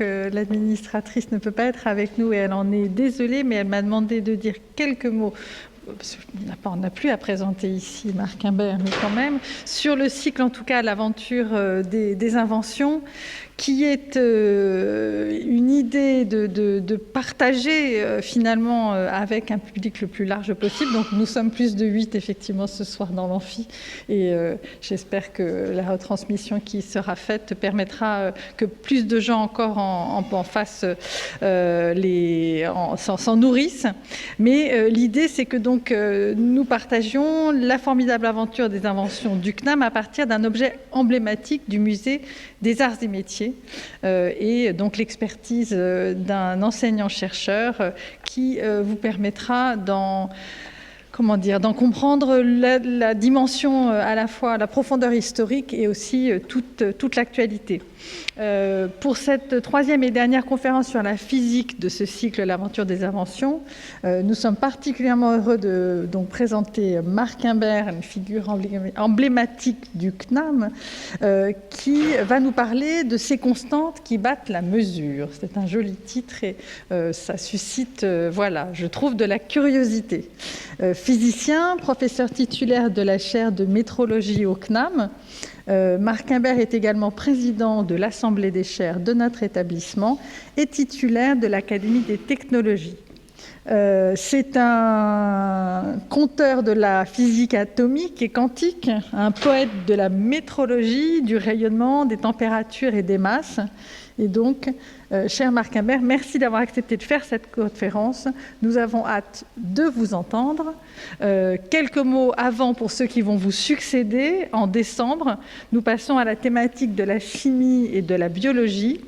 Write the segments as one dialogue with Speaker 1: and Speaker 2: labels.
Speaker 1: que l'administratrice ne peut pas être avec nous et elle en est désolée, mais elle m'a demandé de dire quelques mots. On n'a plus à présenter ici Marc Imbert, mais quand même, sur le cycle, en tout cas, l'aventure des inventions, qui est une idée de partager finalement avec un public le plus large possible. Donc nous sommes plus de 8 effectivement ce soir dans l'amphi et j'espère que la retransmission qui sera faite permettra que plus de gens encore en fassent, s'en nourrissent. Mais l'idée c'est que donc nous partagions la formidable aventure des inventions du CNAM à partir d'un objet emblématique du musée des arts et métiers et donc l'expertise d'un enseignant-chercheur qui vous permettra d'en comprendre la dimension à la fois la profondeur historique et aussi toute l'actualité. Pour cette troisième et dernière conférence sur la physique de ce cycle L'aventure des inventions, nous sommes particulièrement heureux de donc présenter Marc Imbert, une figure emblématique du CNAM, qui va nous parler de ces constantes qui battent la mesure. C'est un joli titre et ça suscite, je trouve, de la curiosité. Physicien, professeur titulaire de la chaire de métrologie au CNAM, Marc Imbert est également président de l'Assemblée des chaires de notre établissement et titulaire de l'Académie des technologies. C'est un conteur de la physique atomique et quantique, un poète de la métrologie, du rayonnement, des températures et des masses. Et donc, cher Marc Imbert, merci d'avoir accepté de faire cette conférence. Nous avons hâte de vous entendre. Quelques mots avant pour ceux qui vont vous succéder. En décembre, nous passons à la thématique de la chimie et de la biologie.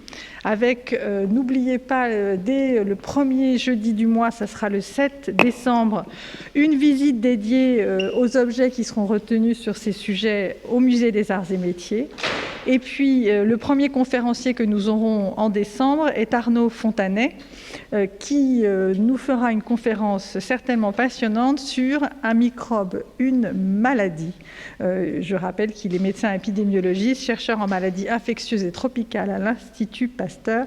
Speaker 1: Avec, n'oubliez pas, dès le premier jeudi du mois, ça sera le 7 décembre, une visite dédiée aux objets qui seront retenus sur ces sujets au Musée des Arts et Métiers. Et puis, le premier conférencier que nous aurons en décembre est Arnaud Fontanet, qui nous fera une conférence certainement passionnante sur un microbe, une maladie. Je rappelle qu'il est médecin épidémiologiste, chercheur en maladies infectieuses et tropicales à l'Institut Pasteur,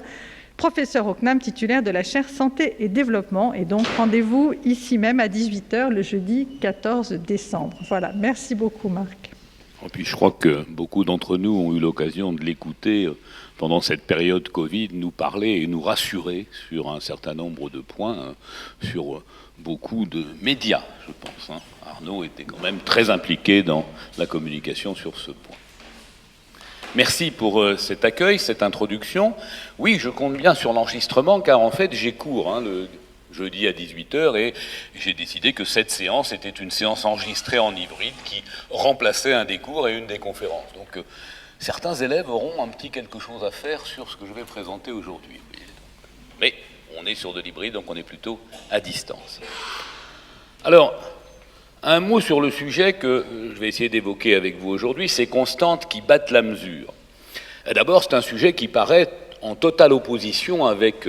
Speaker 1: professeur au CNAM titulaire de la chaire Santé et Développement. Et donc, rendez-vous ici même à 18h le jeudi 14 décembre. Voilà, merci beaucoup Marc.
Speaker 2: Et puis je crois que beaucoup d'entre nous ont eu l'occasion de l'écouter pendant cette période Covid, nous parler et nous rassurer sur un certain nombre de points, sur beaucoup de médias, je pense. Arnaud était quand même très impliqué dans la communication sur ce point. Merci pour cet accueil, cette introduction. Oui, je compte bien sur l'enregistrement, car en fait j'ai cours le jeudi à 18h, et j'ai décidé que cette séance était une séance enregistrée en hybride qui remplaçait un des cours et une des conférences. Donc certains élèves auront un petit quelque chose à faire sur ce que je vais présenter aujourd'hui. Mais on est sur de l'hybride, donc on est plutôt à distance. Alors, un mot sur le sujet que je vais essayer d'évoquer avec vous aujourd'hui, ces constantes qui battent la mesure. D'abord, c'est un sujet qui paraît en totale opposition avec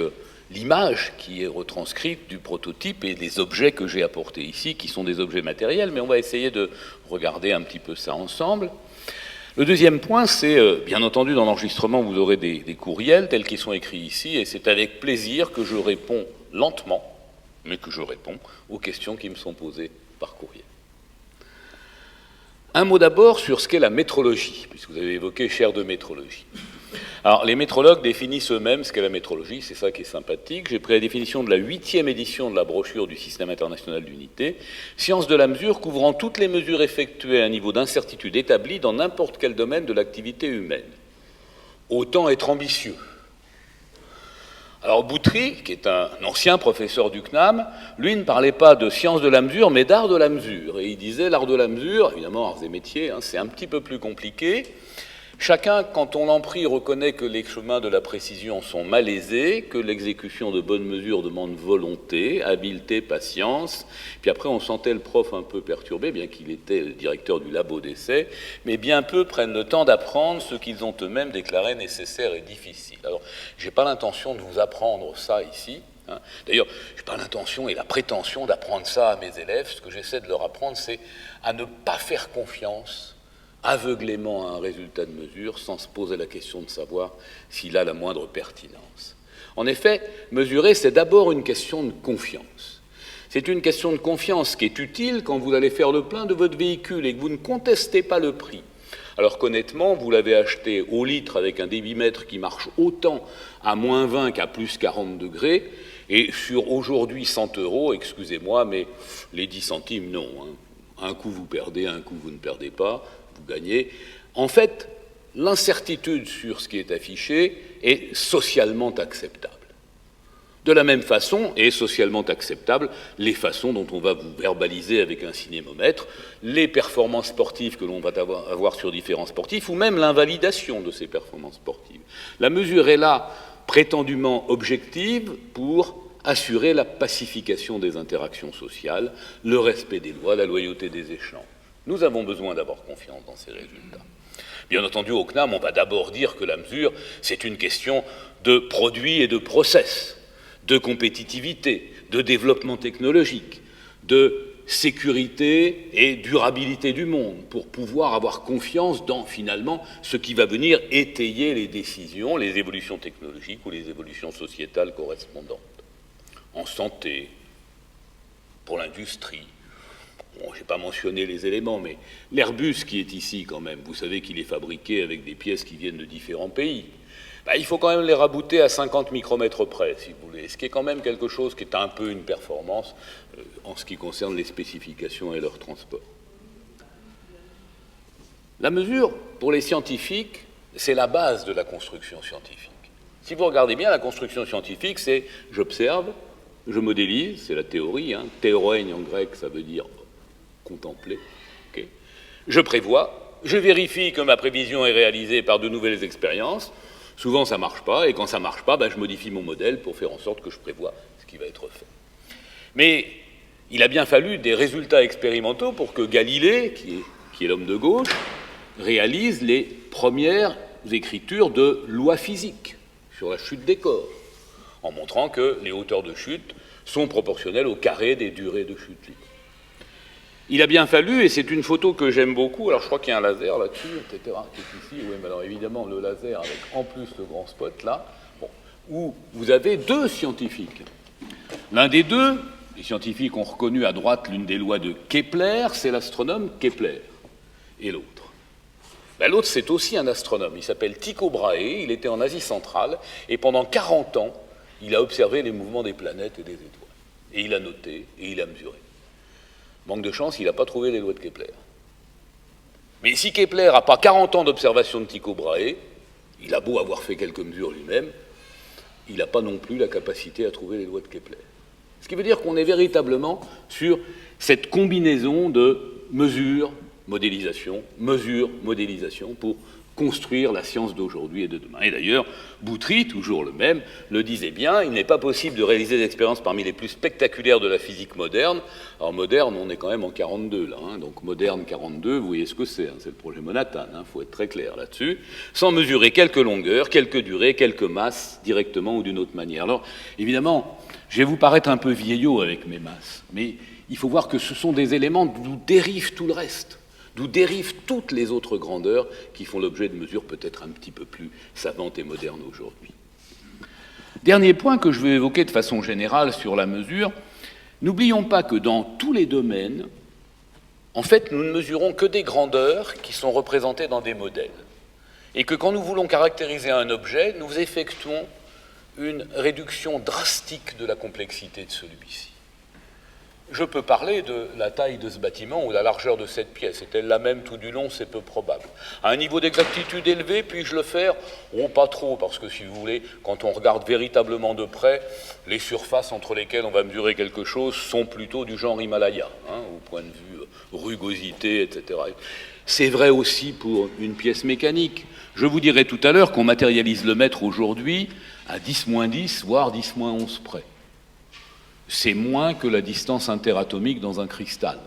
Speaker 2: l'image qui est retranscrite du prototype et des objets que j'ai apportés ici, qui sont des objets matériels, mais on va essayer de regarder un petit peu ça ensemble. Le deuxième point, c'est, bien entendu, dans l'enregistrement, vous aurez des courriels tels qu'ils sont écrits ici, et c'est avec plaisir que je réponds lentement, mais que je réponds aux questions qui me sont posées par courriel. Un mot d'abord sur ce qu'est la métrologie, puisque vous avez évoqué chaire de métrologie. Alors, les métrologues définissent eux-mêmes ce qu'est la métrologie, c'est ça qui est sympathique. J'ai pris la définition de la 8e édition de la brochure du Système international d'unité. Science de la mesure couvrant toutes les mesures effectuées à un niveau d'incertitude établi dans n'importe quel domaine de l'activité humaine. Autant être ambitieux. Alors Boutry, qui est un ancien professeur du CNAM, lui ne parlait pas de science de la mesure, mais d'art de la mesure. Et il disait l'art de la mesure, évidemment arts et métiers, c'est un petit peu plus compliqué. Chacun, quand on l'en prie, reconnaît que les chemins de la précision sont malaisés, que l'exécution de bonnes mesures demande volonté, habileté, patience. Puis après, on sentait le prof un peu perturbé, bien qu'il était le directeur du labo d'essai, mais bien peu prennent le temps d'apprendre ce qu'ils ont eux-mêmes déclaré nécessaire et difficile. Alors, je n'ai pas l'intention de vous apprendre ça ici. D'ailleurs, je n'ai pas l'intention et la prétention d'apprendre ça à mes élèves. Ce que j'essaie de leur apprendre, c'est à ne pas faire confiance aveuglément à un résultat de mesure sans se poser la question de savoir s'il a la moindre pertinence. En effet, mesurer, c'est d'abord une question de confiance. C'est une question de confiance qui est utile quand vous allez faire le plein de votre véhicule et que vous ne contestez pas le prix. Alors qu'honnêtement, vous l'avez acheté au litre avec un débitmètre qui marche autant à moins 20 qu'à plus 40 degrés, et sur aujourd'hui 100 €, excusez-moi, mais les 10 centimes, non. Un coup vous perdez, un coup vous ne perdez pas, vous gagnez. En fait, l'incertitude sur ce qui est affiché est socialement acceptable. De la même façon, est socialement acceptable les façons dont on va vous verbaliser avec un cinémomètre, les performances sportives que l'on va avoir sur différents sportifs, ou même l'invalidation de ces performances sportives. La mesure est là, prétendument objective, pour assurer la pacification des interactions sociales, le respect des lois, la loyauté des échanges. Nous avons besoin d'avoir confiance dans ces résultats. Bien entendu, au CNAM, on va d'abord dire que la mesure, c'est une question de produits et de process, de compétitivité, de développement technologique, de sécurité et durabilité du monde, pour pouvoir avoir confiance dans, finalement, ce qui va venir étayer les décisions, les évolutions technologiques ou les évolutions sociétales correspondantes. En santé, pour l'industrie. Bon, je n'ai pas mentionné les éléments, mais l'Airbus qui est ici quand même, vous savez qu'il est fabriqué avec des pièces qui viennent de différents pays. Il faut quand même les rabouter à 50 micromètres près, si vous voulez, ce qui est quand même quelque chose qui est un peu une performance en ce qui concerne les spécifications et leur transport. La mesure, pour les scientifiques, c'est la base de la construction scientifique. Si vous regardez bien, la construction scientifique, c'est j'observe, je modélise, c'est la théorie, théorein en grec, ça veut dire contempler, okay. Je prévois, je vérifie que ma prévision est réalisée par de nouvelles expériences. Souvent, ça ne marche pas, et quand ça ne marche pas, je modifie mon modèle pour faire en sorte que je prévoie ce qui va être fait. Mais il a bien fallu des résultats expérimentaux pour que Galilée, qui est l'homme de gauche, réalise les premières écritures de lois physiques sur la chute des corps, en montrant que les hauteurs de chute sont proportionnelles au carré des durées de chute libre. Il a bien fallu, et c'est une photo que j'aime beaucoup, alors je crois qu'il y a un laser là-dessus, etc., qui est ici, oui, mais alors évidemment le laser avec en plus le grand spot là, où vous avez deux scientifiques. L'un des deux, les scientifiques ont reconnu à droite l'une des lois de Kepler, c'est l'astronome Kepler, et l'autre. L'autre, c'est aussi un astronome, il s'appelle Tycho Brahe, il était en Asie centrale, et pendant 40 ans, il a observé les mouvements des planètes et des étoiles. Et il a noté, et il a mesuré. Manque de chance, il n'a pas trouvé les lois de Kepler. Mais si Kepler n'a pas 40 ans d'observation de Tycho Brahe, il a beau avoir fait quelques mesures lui-même, il n'a pas non plus la capacité à trouver les lois de Kepler. Ce qui veut dire qu'on est véritablement sur cette combinaison de mesures, modélisation, pour construire la science d'aujourd'hui et de demain. Et d'ailleurs, Boutry, toujours le même, le disait bien, il n'est pas possible de réaliser des expériences parmi les plus spectaculaires de la physique moderne. Alors moderne, on est quand même en 42 là, donc moderne 42, vous voyez ce que c'est, c'est le projet Manhattan, faut être très clair là-dessus, sans mesurer quelques longueurs, quelques durées, quelques masses, directement ou d'une autre manière. Alors, évidemment, je vais vous paraître un peu vieillot avec mes masses, mais il faut voir que ce sont des éléments d'où dérive tout le reste. D'où dérivent toutes les autres grandeurs qui font l'objet de mesures peut-être un petit peu plus savantes et modernes aujourd'hui. Dernier point que je veux évoquer de façon générale sur la mesure, n'oublions pas que dans tous les domaines, en fait, nous ne mesurons que des grandeurs qui sont représentées dans des modèles. Et que quand nous voulons caractériser un objet, nous effectuons une réduction drastique de la complexité de celui-ci. Je peux parler de la taille de ce bâtiment ou la largeur de cette pièce. Est-elle la même tout du long? C'est peu probable. À un niveau d'exactitude élevé, puis-je le faire? Oh, pas trop, parce que si vous voulez, quand on regarde véritablement de près, les surfaces entre lesquelles on va mesurer quelque chose sont plutôt du genre Himalaya, au point de vue rugosité, etc. C'est vrai aussi pour une pièce mécanique. Je vous dirai tout à l'heure qu'on matérialise le mètre aujourd'hui à 10-10, voire 10-11 près. C'est moins que la distance interatomique dans un cristal.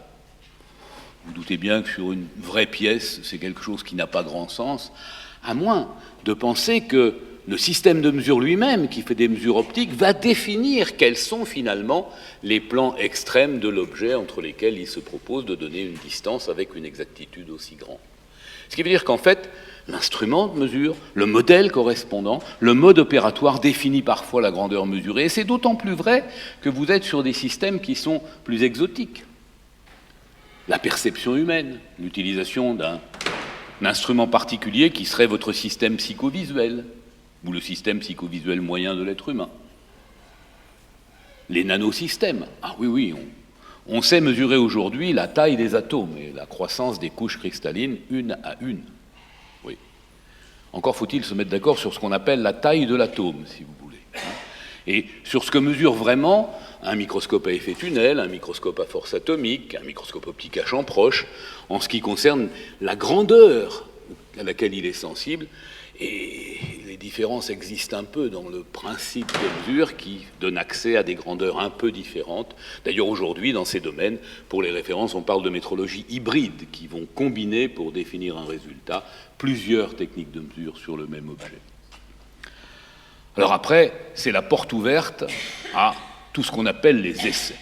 Speaker 2: Vous doutez bien que sur une vraie pièce, c'est quelque chose qui n'a pas grand sens, à moins de penser que le système de mesure lui-même, qui fait des mesures optiques, va définir quels sont finalement les plans extrêmes de l'objet entre lesquels il se propose de donner une distance avec une exactitude aussi grande. Ce qui veut dire qu'en fait, l'instrument de mesure, le modèle correspondant, le mode opératoire définit parfois la grandeur mesurée. Et c'est d'autant plus vrai que vous êtes sur des systèmes qui sont plus exotiques. La perception humaine, l'utilisation d'un instrument particulier qui serait votre système psychovisuel, ou le système psychovisuel moyen de l'être humain. Les nanosystèmes. Ah oui, on sait mesurer aujourd'hui la taille des atomes et la croissance des couches cristallines une à une. Oui. Encore faut-il se mettre d'accord sur ce qu'on appelle la taille de l'atome, si vous voulez. Et sur ce que mesure vraiment un microscope à effet tunnel, un microscope à force atomique, un microscope optique à champ proche, en ce qui concerne la grandeur à laquelle il est sensible. Et les différences existent un peu dans le principe de mesure qui donne accès à des grandeurs un peu différentes. D'ailleurs, aujourd'hui, dans ces domaines, pour les références, on parle de métrologie hybride qui vont combiner pour définir un résultat plusieurs techniques de mesure sur le même objet. Alors après, c'est la porte ouverte à tout ce qu'on appelle les essais.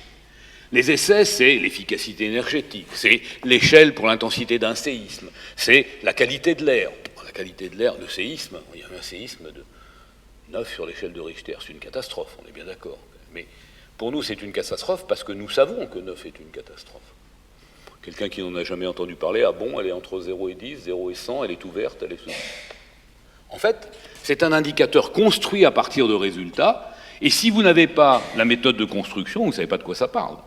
Speaker 2: Les essais, c'est l'efficacité énergétique, c'est l'échelle pour l'intensité d'un séisme, c'est la qualité de l'air. La qualité de l'air, le séisme, il y a un séisme de 9 sur l'échelle de Richter, c'est une catastrophe, on est bien d'accord. Mais pour nous, c'est une catastrophe parce que nous savons que 9 est une catastrophe. Quelqu'un qui n'en a jamais entendu parler, ah bon, elle est entre 0 et 10, 0 et 100, elle est ouverte, elle est sous. En fait, c'est un indicateur construit à partir de résultats, et si vous n'avez pas la méthode de construction, vous ne savez pas de quoi ça parle.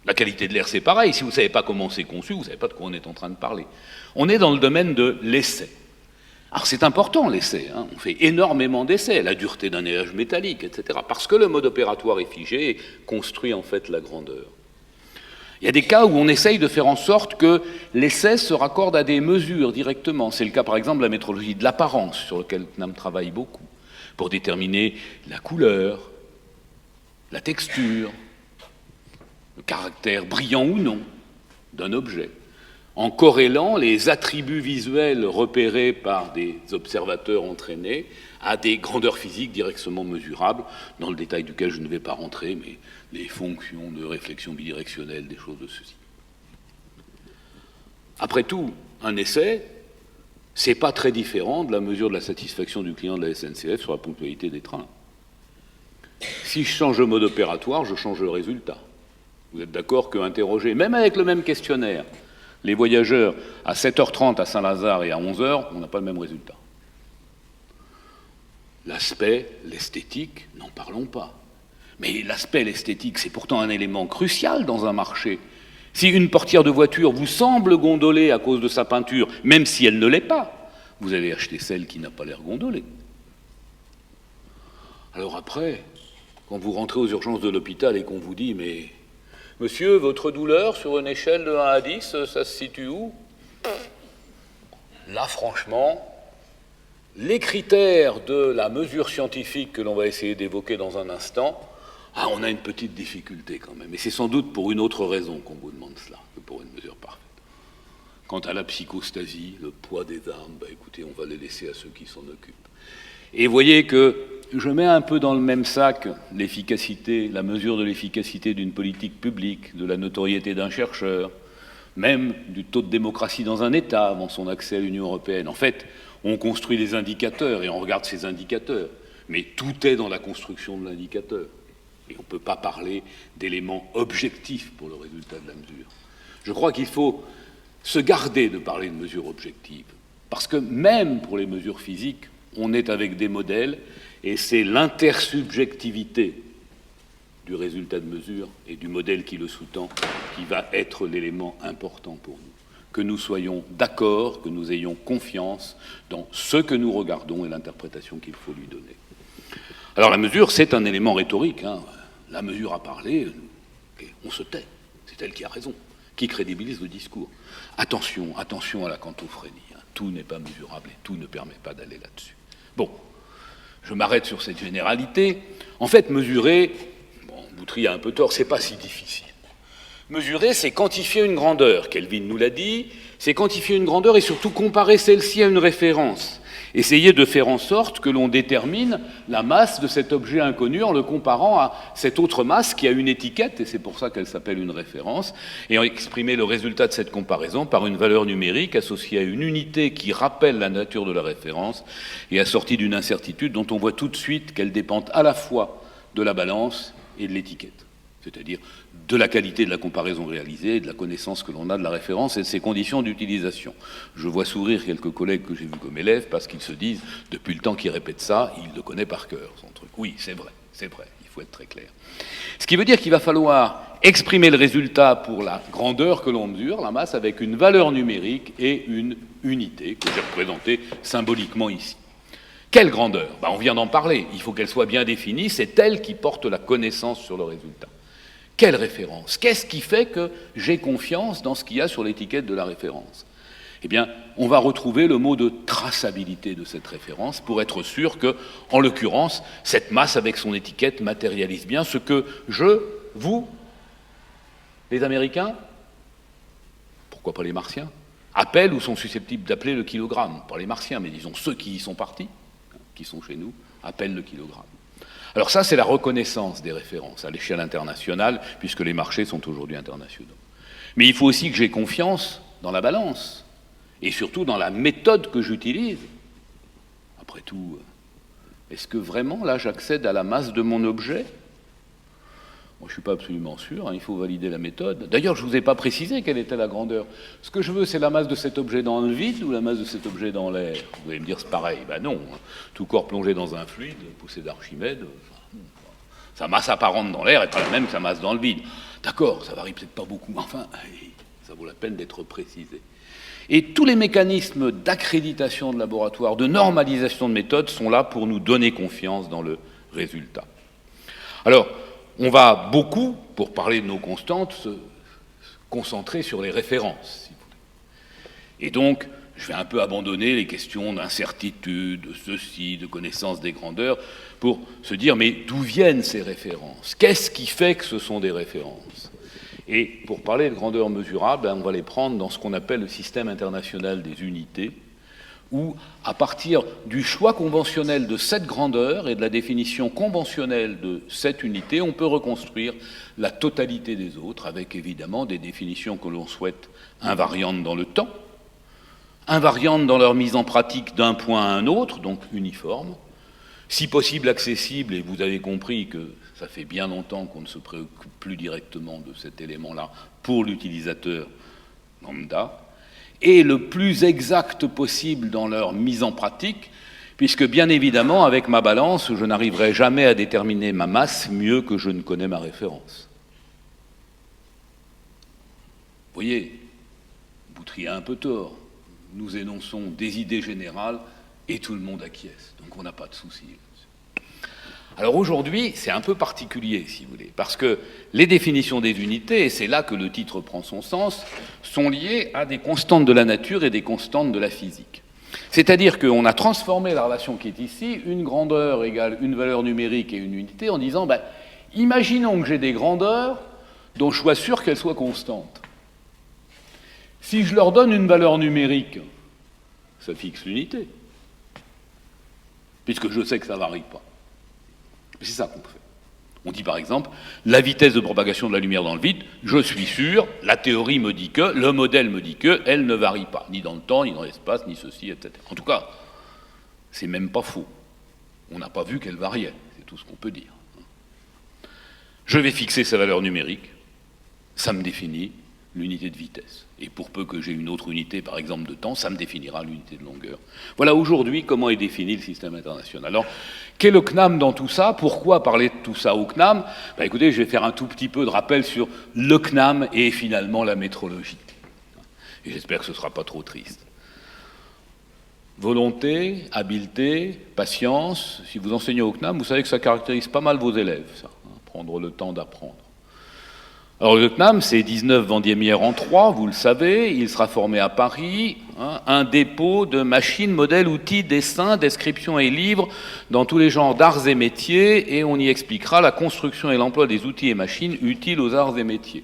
Speaker 2: La qualité de l'air, c'est pareil, si vous ne savez pas comment c'est conçu, vous ne savez pas de quoi on est en train de parler. On est dans le domaine de l'essai. Alors c'est important l'essai, hein. On fait énormément d'essais, la dureté d'un alliage métallique, etc., parce que le mode opératoire est figé et construit en fait la grandeur. Il y a des cas où on essaye de faire en sorte que l'essai se raccorde à des mesures directement. C'est le cas par exemple de la métrologie de l'apparence, sur lequel CNAM travaille beaucoup, pour déterminer la couleur, la texture, le caractère brillant ou non d'un objet, en corrélant les attributs visuels repérés par des observateurs entraînés à des grandeurs physiques directement mesurables, dans le détail duquel je ne vais pas rentrer, mais les fonctions de réflexion bidirectionnelle, des choses de ceci. Après tout, un essai, c'est pas très différent de la mesure de la satisfaction du client de la SNCF sur la ponctualité des trains. Si je change le mode opératoire, je change le résultat. Vous êtes d'accord qu'interroger, même avec le même questionnaire, les voyageurs à 7h30 à Saint-Lazare et à 11h, on n'a pas le même résultat. L'aspect, l'esthétique, n'en parlons pas. Mais l'aspect, l'esthétique, c'est pourtant un élément crucial dans un marché. Si une portière de voiture vous semble gondolée à cause de sa peinture, même si elle ne l'est pas, vous allez acheter celle qui n'a pas l'air gondolée. Alors après, quand vous rentrez aux urgences de l'hôpital et qu'on vous dit « mais monsieur, votre douleur sur une échelle de 1 à 10, ça se situe où ?» Là, franchement, les critères de la mesure scientifique que l'on va essayer d'évoquer dans un instant, on a une petite difficulté quand même. Et c'est sans doute pour une autre raison qu'on vous demande cela, que pour une mesure parfaite. Quant à la psychostasie, le poids des armes, écoutez, on va les laisser à ceux qui s'en occupent. Et voyez que je mets un peu dans le même sac l'efficacité, la mesure de l'efficacité d'une politique publique, de la notoriété d'un chercheur, même du taux de démocratie dans un État avant son accès à l'Union européenne. En fait, on construit des indicateurs et on regarde ces indicateurs, mais tout est dans la construction de l'indicateur. Et on ne peut pas parler d'éléments objectifs pour le résultat de la mesure. Je crois qu'il faut se garder de parler de mesures objectives, parce que même pour les mesures physiques, on est avec des modèles, et c'est l'intersubjectivité du résultat de mesure et du modèle qui le sous-tend qui va être l'élément important pour nous. Que nous soyons d'accord, que nous ayons confiance dans ce que nous regardons et l'interprétation qu'il faut lui donner. Alors la mesure, c'est un élément rhétorique. La mesure a parlé, on se tait, c'est elle qui a raison, qui crédibilise le discours. Attention à la quantophrénie, tout n'est pas mesurable et tout ne permet pas d'aller là-dessus. Bon, je m'arrête sur cette généralité. En fait, mesurer, Boutry a un peu tort, c'est pas si difficile. Mesurer, c'est quantifier une grandeur, Kelvin nous l'a dit, c'est quantifier une grandeur et surtout comparer celle-ci à une référence. Essayer de faire en sorte que l'on détermine la masse de cet objet inconnu en le comparant à cette autre masse qui a une étiquette, et c'est pour ça qu'elle s'appelle une référence, et exprimer le résultat de cette comparaison par une valeur numérique associée à une unité qui rappelle la nature de la référence et assortie d'une incertitude dont on voit tout de suite qu'elle dépend à la fois de la balance et de l'étiquette, c'est-à-dire de la qualité de la comparaison réalisée, de la connaissance que l'on a de la référence et de ses conditions d'utilisation. Je vois sourire quelques collègues que j'ai vus comme élèves parce qu'ils se disent, depuis le temps qu'ils répètent ça, ils le connaissent par cœur, son truc. Oui, c'est vrai, il faut être très clair. Ce qui veut dire qu'il va falloir exprimer le résultat pour la grandeur que l'on mesure, la masse, avec une valeur numérique et une unité que j'ai représentée symboliquement ici. Quelle grandeur? On vient d'en parler, il faut qu'elle soit bien définie, c'est elle qui porte la connaissance sur le résultat. Quelle référence? Qu'est-ce qui fait que j'ai confiance dans ce qu'il y a sur l'étiquette de la référence? Eh bien, on va retrouver le mot de traçabilité de cette référence pour être sûr que, en l'occurrence, cette masse avec son étiquette matérialise bien ce que vous, les Américains, pourquoi pas les Martiens, appellent ou sont susceptibles d'appeler le kilogramme. Pas les Martiens, mais disons ceux qui y sont partis, qui sont chez nous, appellent le kilogramme. Alors ça, c'est la reconnaissance des références à l'échelle internationale, puisque les marchés sont aujourd'hui internationaux. Mais il faut aussi que j'ai confiance dans la balance, et surtout dans la méthode que j'utilise. Après tout, est-ce que vraiment, là, j'accède à la masse de mon objet? Moi, je ne suis pas absolument sûr, il faut valider la méthode. D'ailleurs, je ne vous ai pas précisé quelle était la grandeur. Ce que je veux, c'est la masse de cet objet dans le vide ou la masse de cet objet dans l'air. Vous allez me dire, c'est pareil. Non, tout corps plongé dans un fluide, poussé d'Archimède, sa masse apparente dans l'air n'est pas la même que sa masse dans le vide. D'accord, ça varie peut-être pas beaucoup, mais enfin, ça vaut la peine d'être précisé. Et tous les mécanismes d'accréditation de laboratoire, de normalisation de méthode sont là pour nous donner confiance dans le résultat. Alors, on va beaucoup, pour parler de nos constantes, se concentrer sur les références, si vous voulez. Et donc, je vais un peu abandonner les questions d'incertitude, de ceci, de connaissance des grandeurs, pour se dire, mais d'où viennent ces références? Qu'est-ce qui fait que ce sont des références? Et pour parler de grandeur mesurable, on va les prendre dans ce qu'on appelle le système international des unités, où, à partir du choix conventionnel de cette grandeur et de la définition conventionnelle de cette unité, on peut reconstruire la totalité des autres, avec évidemment des définitions que l'on souhaite invariantes dans le temps, invariantes dans leur mise en pratique d'un point à un autre, donc uniformes, si possible accessibles, et vous avez compris que ça fait bien longtemps qu'on ne se préoccupe plus directement de cet élément-là pour l'utilisateur lambda, et le plus exact possible dans leur mise en pratique, puisque bien évidemment, avec ma balance, je n'arriverai jamais à déterminer ma masse mieux que je ne connais ma référence. Vous voyez, Boutrier a un peu tort. Nous énonçons des idées générales et tout le monde acquiesce, donc on n'a pas de souci. Alors aujourd'hui, c'est un peu particulier, si vous voulez, parce que les définitions des unités, et c'est là que le titre prend son sens, sont liées à des constantes de la nature et des constantes de la physique. C'est-à-dire qu'on a transformé la relation qui est ici, une grandeur égale une valeur numérique et une unité, en disant, imaginons que j'ai des grandeurs dont je sois sûr qu'elles soient constantes. Si je leur donne une valeur numérique, ça fixe l'unité, puisque je sais que ça ne varie pas. C'est ça qu'on fait. On dit par exemple, la vitesse de propagation de la lumière dans le vide, je suis sûr, la théorie me dit que, le modèle me dit que, elle ne varie pas, ni dans le temps, ni dans l'espace, ni ceci, etc. En tout cas, c'est même pas faux. On n'a pas vu qu'elle variait, c'est tout ce qu'on peut dire. Je vais fixer sa valeur numérique, ça me définit l'unité de vitesse. Et pour peu que j'ai une autre unité, par exemple de temps, ça me définira l'unité de longueur. Voilà aujourd'hui comment est défini le système international. Alors, qu'est le CNAM dans tout ça? Pourquoi parler de tout ça au CNAM? Écoutez, je vais faire un tout petit peu de rappel sur le CNAM et finalement la métrologie. Et j'espère que ce ne sera pas trop triste. Volonté, habileté, patience. Si vous enseignez au CNAM, vous savez que ça caractérise pas mal vos élèves, ça, prendre le temps d'apprendre. Alors le CNAM, c'est 19 Vendémiaire en 3, vous le savez, il sera formé à Paris, un dépôt de machines, modèles, outils, dessins, descriptions et livres dans tous les genres d'arts et métiers, et on y expliquera la construction et l'emploi des outils et machines utiles aux arts et métiers.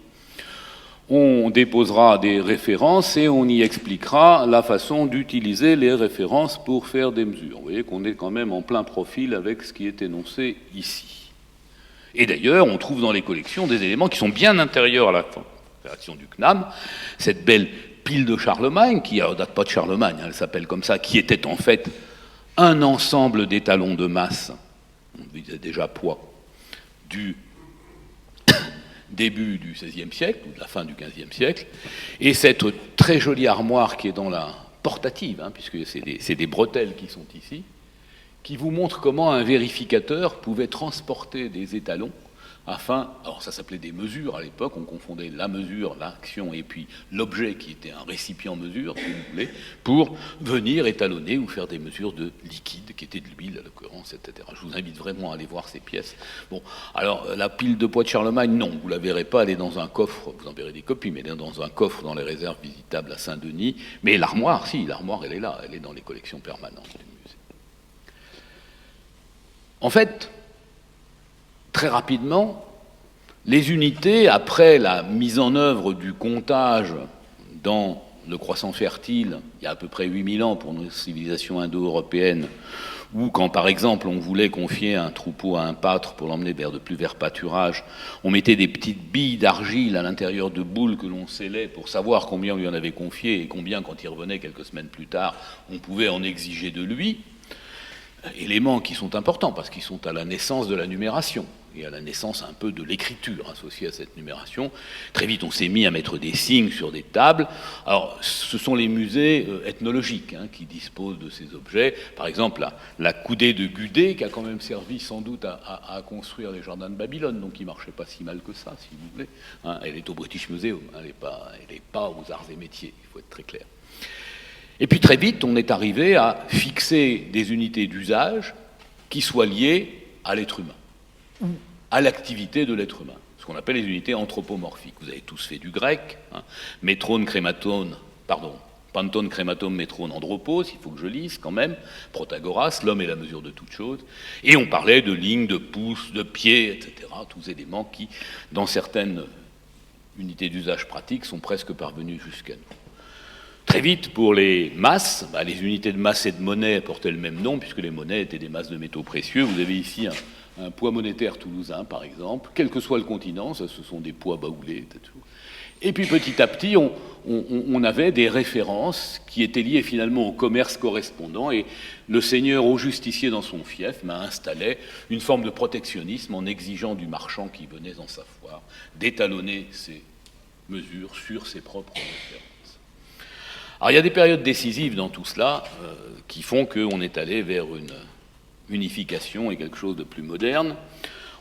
Speaker 2: on déposera des références et on y expliquera la façon d'utiliser les références pour faire des mesures. Vous voyez qu'on est quand même en plein profil avec ce qui est énoncé ici. Et d'ailleurs, on trouve dans les collections des éléments qui sont bien intérieurs à la création du CNAM. Cette belle pile de Charlemagne, qui ne date pas de Charlemagne, elle s'appelle comme ça, qui était en fait un ensemble d'étalons de masse, on disait déjà poids, du début du XVIe siècle, ou de la fin du XVe siècle, et cette très jolie armoire qui est dans la portative, puisque c'est des bretelles qui sont ici, qui vous montre comment un vérificateur pouvait transporter des étalons afin, alors ça s'appelait des mesures à l'époque, on confondait la mesure, l'action et puis l'objet qui était un récipient mesure, si vous voulez, pour venir étalonner ou faire des mesures de liquide, qui était de l'huile à l'occurrence, etc. Je vous invite vraiment à aller voir ces pièces. Bon, alors la pile de poids de Charlemagne, non, vous la verrez pas, elle est dans un coffre, vous en verrez des copies, mais elle est dans un coffre dans les réserves visitables à Saint-Denis. Mais l'armoire, si, l'armoire elle est là, elle est dans les collections permanentes du musée. En fait, très rapidement, les unités, après la mise en œuvre du comptage dans le croissant fertile, il y a à peu près 8000 ans pour nos civilisations indo-européennes, ou quand, par exemple, on voulait confier un troupeau à un pâtre pour l'emmener vers de plus verts pâturages, on mettait des petites billes d'argile à l'intérieur de boules que l'on scellait pour savoir combien on lui en avait confié et combien, quand il revenait quelques semaines plus tard, on pouvait en exiger de lui. Éléments qui sont importants parce qu'ils sont à la naissance de la numération et à la naissance un peu de l'écriture associée à cette numération. Très vite, on s'est mis à mettre des signes sur des tables. Alors, ce sont les musées ethnologiques qui disposent de ces objets. Par exemple, la coudée de Gudée, qui a quand même servi sans doute à construire les jardins de Babylone, donc qui ne marchait pas si mal que ça, si vous voulez. Elle est au British Museum, elle n'est pas aux arts et métiers, il faut être très clair. Et puis très vite, on est arrivé à fixer des unités d'usage qui soient liées à l'être humain, à l'activité de l'être humain, ce qu'on appelle les unités anthropomorphiques. Vous avez tous fait du grec, métrone, crématone, pantone, crématome, métrone, andropos, il faut que je lise quand même, Protagoras, l'homme est la mesure de toute chose, et on parlait de lignes, de pouces, de pieds, etc., tous éléments qui, dans certaines unités d'usage pratique, sont presque parvenus jusqu'à nous. Très vite, pour les masses, les unités de masse et de monnaie portaient le même nom, puisque les monnaies étaient des masses de métaux précieux. Vous avez ici un poids monétaire toulousain, par exemple. Quel que soit le continent, ça, ce sont des poids baoulés. Et puis petit à petit, on avait des références qui étaient liées finalement au commerce correspondant, et le seigneur au justicier dans son fief installait une forme de protectionnisme en exigeant du marchand qui venait en sa foire d'étalonner ses mesures sur ses propres références. Alors il y a des périodes décisives dans tout cela qui font qu'on est allé vers une unification et quelque chose de plus moderne.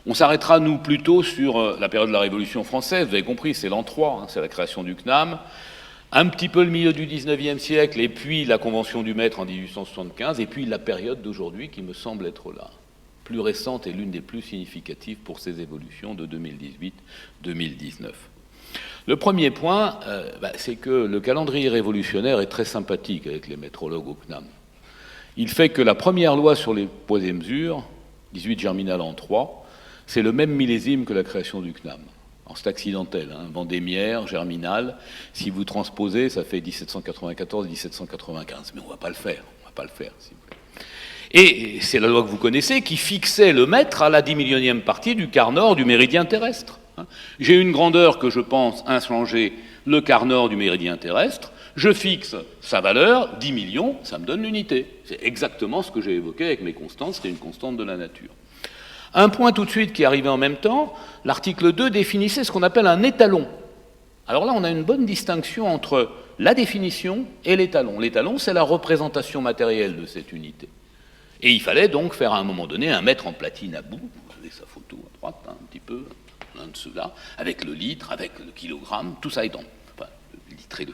Speaker 2: On s'arrêtera, nous, plutôt sur la période de la Révolution française. Vous avez compris, c'est l'an 3, c'est la création du CNAM. Un petit peu le milieu du XIXe siècle, et puis la Convention du Maître en 1875, et puis la période d'aujourd'hui qui me semble être là. Plus récente et l'une des plus significatives pour ces évolutions de 2018-2019. Le premier point, c'est que le calendrier révolutionnaire est très sympathique avec les métrologues au CNAM. Il fait que la première loi sur les poids et mesures, 18 Germinal en 3, c'est le même millésime que la création du CNAM. Alors c'est accidentel, Vendémiaire, Germinal, si vous transposez, ça fait 1794-1795, mais on ne va pas le faire, si vous voulez. Et c'est la loi que vous connaissez qui fixait le mètre à la 10 millionième partie du quart nord du méridien terrestre. J'ai une grandeur que je pense inchanger, le quart nord du méridien terrestre, je fixe sa valeur, 10 millions, ça me donne l'unité. C'est exactement ce que j'ai évoqué avec mes constantes, c'était une constante de la nature. Un point tout de suite qui arrivait en même temps, l'article 2 définissait ce qu'on appelle un étalon. Alors là, on a une bonne distinction entre la définition et l'étalon. L'étalon, c'est la représentation matérielle de cette unité. Et il fallait donc faire à un moment donné un mètre en platine à bout, vous avez sa photo à droite, un petit peu, l'un de ceux-là, avec le litre, avec le kilogramme, tout ça est en... Enfin, le litre et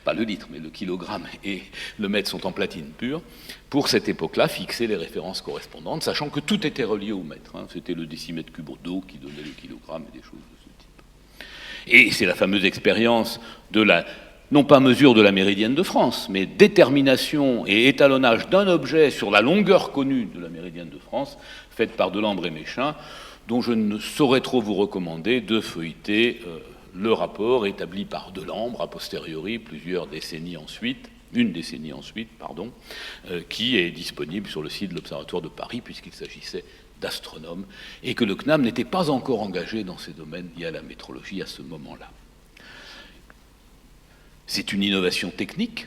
Speaker 2: pas le litre, mais le kilogramme et le mètre sont en platine pure, pour cette époque-là, fixer les références correspondantes, sachant que tout était relié au mètre. C'était le décimètre cube d'eau qui donnait le kilogramme et des choses de ce type. Et c'est la fameuse expérience de la... non pas mesure de la méridienne de France, mais détermination et étalonnage d'un objet sur la longueur connue de la méridienne de France, faite par Delambre et Méchain, dont je ne saurais trop vous recommander de feuilleter le rapport établi par Delambre, a posteriori, une décennie ensuite, qui est disponible sur le site de l'Observatoire de Paris, puisqu'il s'agissait d'astronomes, et que le CNAM n'était pas encore engagé dans ces domaines liés à la métrologie à ce moment-là. C'est une innovation technique,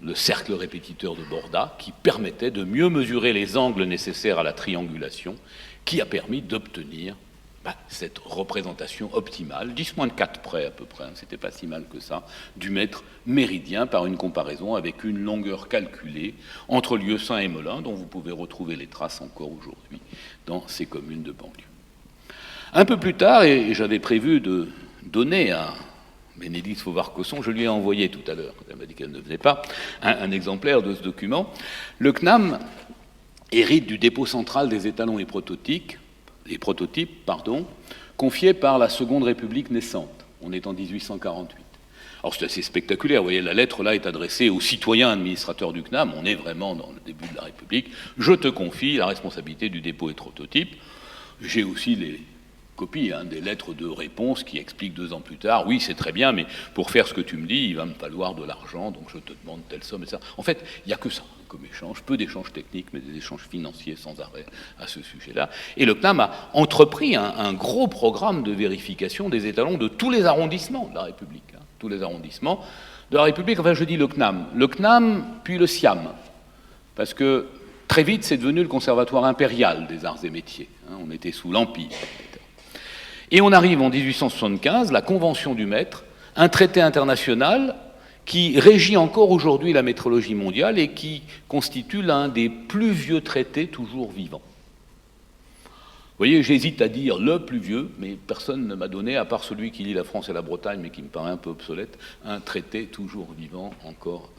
Speaker 2: le cercle répétiteur de Borda, qui permettait de mieux mesurer les angles nécessaires à la triangulation, qui a permis d'obtenir cette représentation optimale, 10-4 près à peu près, c'était pas si mal que ça, du mètre méridien par une comparaison avec une longueur calculée entre Lieusaint et Melun, dont vous pouvez retrouver les traces encore aujourd'hui dans ces communes de banlieue. Un peu plus tard, et j'avais prévu de donner à Bénédicte Fauvard-Cosson, je lui ai envoyé tout à l'heure, elle m'a dit qu'elle ne venait pas, un exemplaire de ce document. Le CNAM hérite du dépôt central des étalons et prototypes, confiés par la Seconde République naissante. On est en 1848. Alors c'est assez spectaculaire, vous voyez, la lettre là est adressée aux citoyens administrateurs du CNAM, on est vraiment dans le début de la République. Je te confie la responsabilité du dépôt et prototype. J'ai aussi les copies des lettres de réponse qui expliquent 2 ans plus tard, oui c'est très bien, mais pour faire ce que tu me dis, il va me falloir de l'argent, donc je te demande telle somme et ça. En fait, il n'y a que ça comme échange, peu d'échanges techniques, mais des échanges financiers sans arrêt à ce sujet-là. Et le CNAM a entrepris un gros programme de vérification des étalons de tous les arrondissements de la République. Tous les arrondissements de la République, enfin je dis le CNAM, puis le SIAM, parce que très vite c'est devenu le Conservatoire impérial des arts et métiers. On était sous l'Empire. Et on arrive en 1875, la Convention du Mètre, un traité international qui régit encore aujourd'hui la métrologie mondiale et qui constitue l'un des plus vieux traités toujours vivants. Vous voyez, j'hésite à dire le plus vieux, mais personne ne m'a donné, à part celui qui lie la France et la Bretagne, mais qui me paraît un peu obsolète, un traité toujours vivant, encore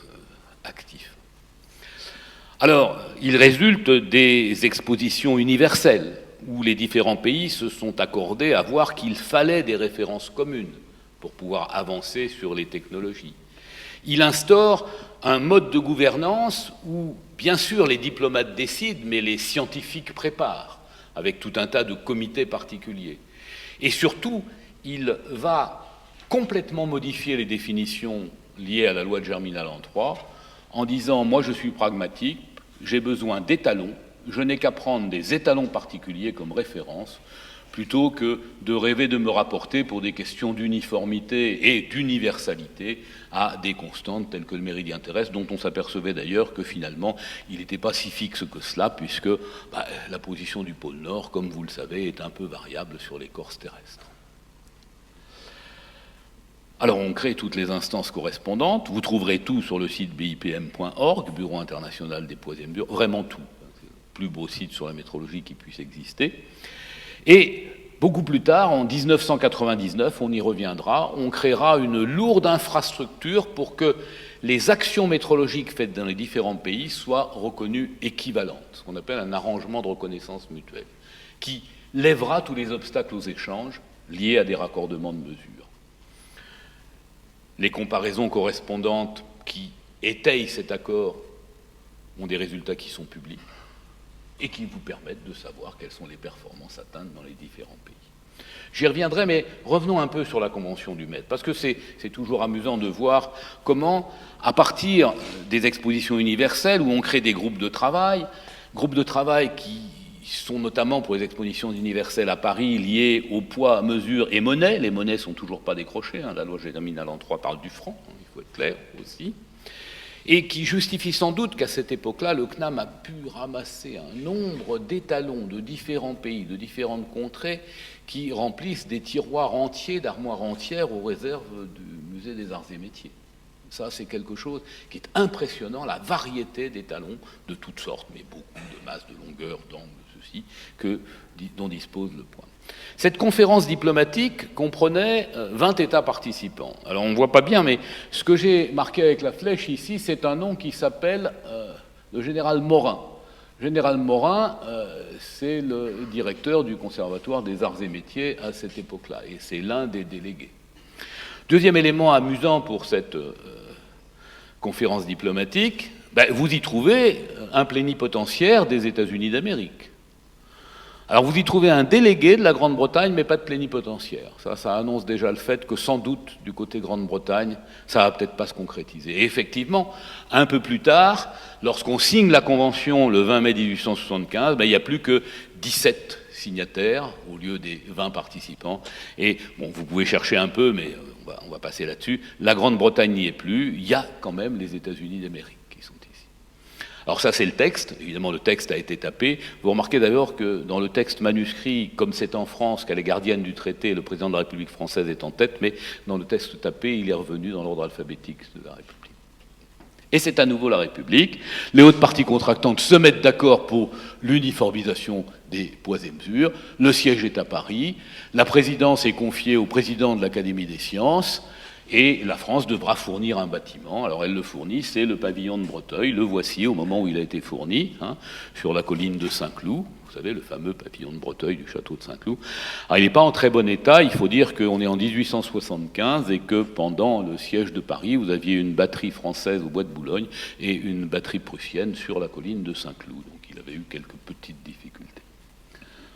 Speaker 2: actif. Alors, il résulte des expositions universelles, où les différents pays se sont accordés à voir qu'il fallait des références communes pour pouvoir avancer sur les technologies. Il instaure un mode de gouvernance où, bien sûr, les diplomates décident, mais les scientifiques préparent, avec tout un tas de comités particuliers. Et surtout, il va complètement modifier les définitions liées à la loi de Germinal-Lantre 3, en disant « moi je suis pragmatique, j'ai besoin d'étalons, je n'ai qu'à prendre des étalons particuliers comme référence, plutôt que de rêver de me rapporter pour des questions d'uniformité et d'universalité à des constantes telles que le méridien terrestre, dont on s'apercevait d'ailleurs que finalement il n'était pas si fixe que cela, puisque la position du pôle Nord, comme vous le savez, est un peu variable sur l'écorce terrestre. Alors on crée toutes les instances correspondantes, vous trouverez tout sur le site bipm.org, Bureau international des poids et mesures, vraiment tout. C'est le plus beau site sur la métrologie qui puisse exister. Et beaucoup plus tard, en 1999, on y reviendra, on créera une lourde infrastructure pour que les actions métrologiques faites dans les différents pays soient reconnues équivalentes, ce qu'on appelle un arrangement de reconnaissance mutuelle, qui lèvera tous les obstacles aux échanges liés à des raccordements de mesures. Les comparaisons correspondantes qui étayent cet accord ont des résultats qui sont publics et qui vous permettent de savoir quelles sont les performances atteintes dans les différents pays. J'y reviendrai, mais revenons un peu sur la Convention du Mètre, parce que c'est toujours amusant de voir comment, à partir des expositions universelles, où on crée des groupes de travail qui sont notamment pour les expositions universelles à Paris liées au poids, mesure et monnaie. Les monnaies ne sont toujours pas décrochées, la loi Germinal-Lantre 3 parle du franc, il faut être clair aussi, et qui justifie sans doute qu'à cette époque-là, le CNAM a pu ramasser un nombre d'étalons de différents pays, de différentes contrées, qui remplissent des tiroirs entiers, d'armoires entières aux réserves du Musée des Arts et Métiers. Ça, c'est quelque chose qui est impressionnant, la variété d'étalons de toutes sortes, mais beaucoup de masses, de longueur, d'angle, ceci, dont dispose le point. Cette conférence diplomatique comprenait 20 États participants. Alors on ne voit pas bien, mais ce que j'ai marqué avec la flèche ici, c'est un nom qui s'appelle le général Morin. Général Morin, c'est le directeur du Conservatoire des Arts et Métiers à cette époque-là, et c'est l'un des délégués. Deuxième élément amusant pour cette conférence diplomatique, vous y trouvez un plénipotentiaire des États-Unis d'Amérique. Alors vous y trouvez un délégué de la Grande-Bretagne, mais pas de plénipotentiaire. Ça annonce déjà le fait que sans doute, du côté Grande-Bretagne, ça va peut-être pas se concrétiser. Et effectivement, un peu plus tard, lorsqu'on signe la Convention le 20 mai 1875, il n'y a plus que 17 signataires au lieu des 20 participants. Et bon, vous pouvez chercher un peu, mais on va passer là-dessus. La Grande-Bretagne n'y est plus. Il y a quand même les États-Unis d'Amérique qui sont ici. Alors ça, c'est le texte. Évidemment, le texte a été tapé. Vous remarquez d'ailleurs que dans le texte manuscrit, comme c'est en France qu'elle est gardienne du traité, le président de la République française est en tête, mais dans le texte tapé, il est revenu dans l'ordre alphabétique de la République. Et c'est à nouveau la République. Les hautes parties contractantes se mettent d'accord pour l'uniformisation des poids et mesures. Le siège est à Paris. La présidence est confiée au président de l'Académie des sciences. Et la France devra fournir un bâtiment. Alors elle le fournit, c'est le pavillon de Breteuil. Le voici au moment où il a été fourni, sur la colline de Saint-Cloud. Vous savez, le fameux pavillon de Breteuil du château de Saint-Cloud. Alors il n'est pas en très bon état. Il faut dire qu'on est en 1875 et que pendant le siège de Paris, vous aviez une batterie française au bois de Boulogne et une batterie prussienne sur la colline de Saint-Cloud. Donc il avait eu quelques petites difficultés.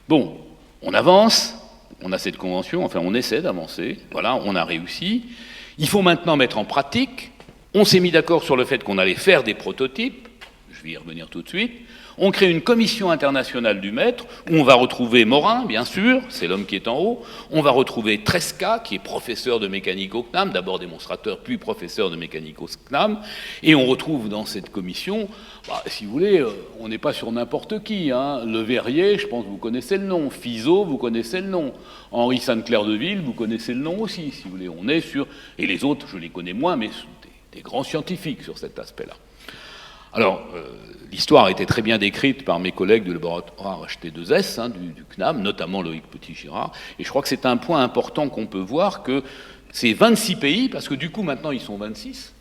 Speaker 2: Bon, on avance. On a cette convention, enfin on essaie d'avancer. Voilà, on a réussi. Il faut maintenant mettre en pratique. On s'est mis d'accord sur le fait qu'on allait faire des prototypes. Je vais y revenir tout de suite. On crée une commission internationale du maître, où on va retrouver Morin, bien sûr, c'est l'homme qui est en haut. On va retrouver Tresca, qui est professeur de mécanique au CNAM, d'abord démonstrateur, puis professeur de mécanique au CNAM. Et on retrouve dans cette commission, si vous voulez, on n'est pas sur n'importe qui. Le Verrier, je pense que vous connaissez le nom. Fizeau, vous connaissez le nom. Henri Sainte-Claire-de-Ville, vous connaissez le nom aussi, si vous voulez. On est sur... Et les autres, je les connais moins, mais des grands scientifiques sur cet aspect-là. Alors, l'histoire a été très bien décrite par mes collègues du laboratoire HT2S, du CNAM, notamment Loïc Petit-Girard, et je crois que c'est un point important qu'on peut voir, que ces 26 pays, parce que du coup maintenant ils sont 26,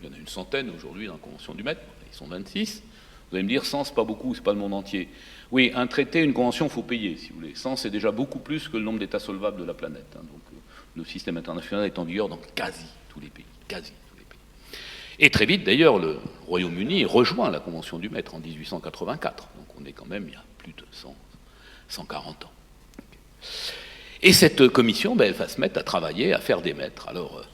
Speaker 2: il y en a une centaine aujourd'hui dans la Convention du Maître, ils sont 26, vous allez me dire 100 c'est pas beaucoup, c'est pas le monde entier. Oui, un traité, une convention, il faut payer, si vous voulez. 100 c'est déjà beaucoup plus que le nombre d'États solvables de la planète, donc le système international est en vigueur dans quasi tous les pays, quasi. Et très vite, d'ailleurs, le Royaume-Uni rejoint la Convention du Maître en 1884. Donc on est quand même il y a plus de 140 ans. Et cette commission, elle va se mettre à travailler, à faire des mètres. Alors,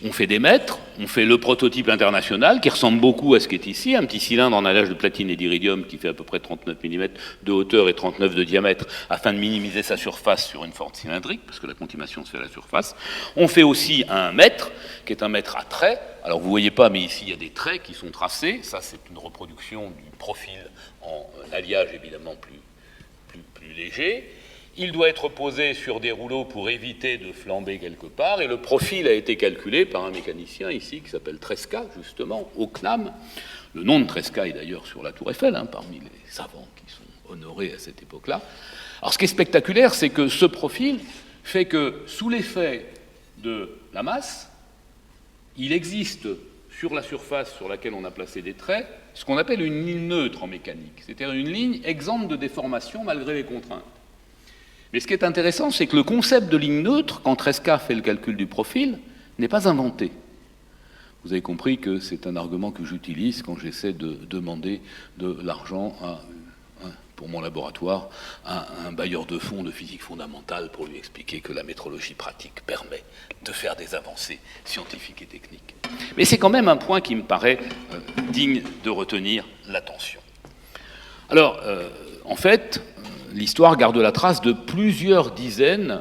Speaker 2: on fait des mètres, on fait le prototype international qui ressemble beaucoup à ce qui est ici, un petit cylindre en alliage de platine et d'iridium qui fait à peu près 39 mm de hauteur et 39 de diamètre afin de minimiser sa surface sur une forme cylindrique, parce que la contimation se fait à la surface. On fait aussi un mètre, qui est un mètre à traits. Alors vous ne voyez pas, mais ici il y a des traits qui sont tracés. Ça c'est une reproduction du profil en alliage évidemment plus léger. Il doit être posé sur des rouleaux pour éviter de flamber quelque part, et le profil a été calculé par un mécanicien ici qui s'appelle Tresca, justement, au CNAM. Le nom de Tresca est d'ailleurs sur la Tour Eiffel, parmi les savants qui sont honorés à cette époque-là. Alors ce qui est spectaculaire, c'est que ce profil fait que, sous l'effet de la masse, il existe sur la surface sur laquelle on a placé des traits, ce qu'on appelle une ligne neutre en mécanique, c'est-à-dire une ligne exempte de déformation malgré les contraintes. Mais ce qui est intéressant, c'est que le concept de ligne neutre, quand Tresca fait le calcul du profil, n'est pas inventé. Vous avez compris que c'est un argument que j'utilise quand j'essaie de demander de l'argent pour mon laboratoire à un bailleur de fonds de physique fondamentale pour lui expliquer que la métrologie pratique permet de faire des avancées scientifiques et techniques. Mais c'est quand même un point qui me paraît digne de retenir l'attention. Alors, en fait, l'histoire garde la trace de plusieurs dizaines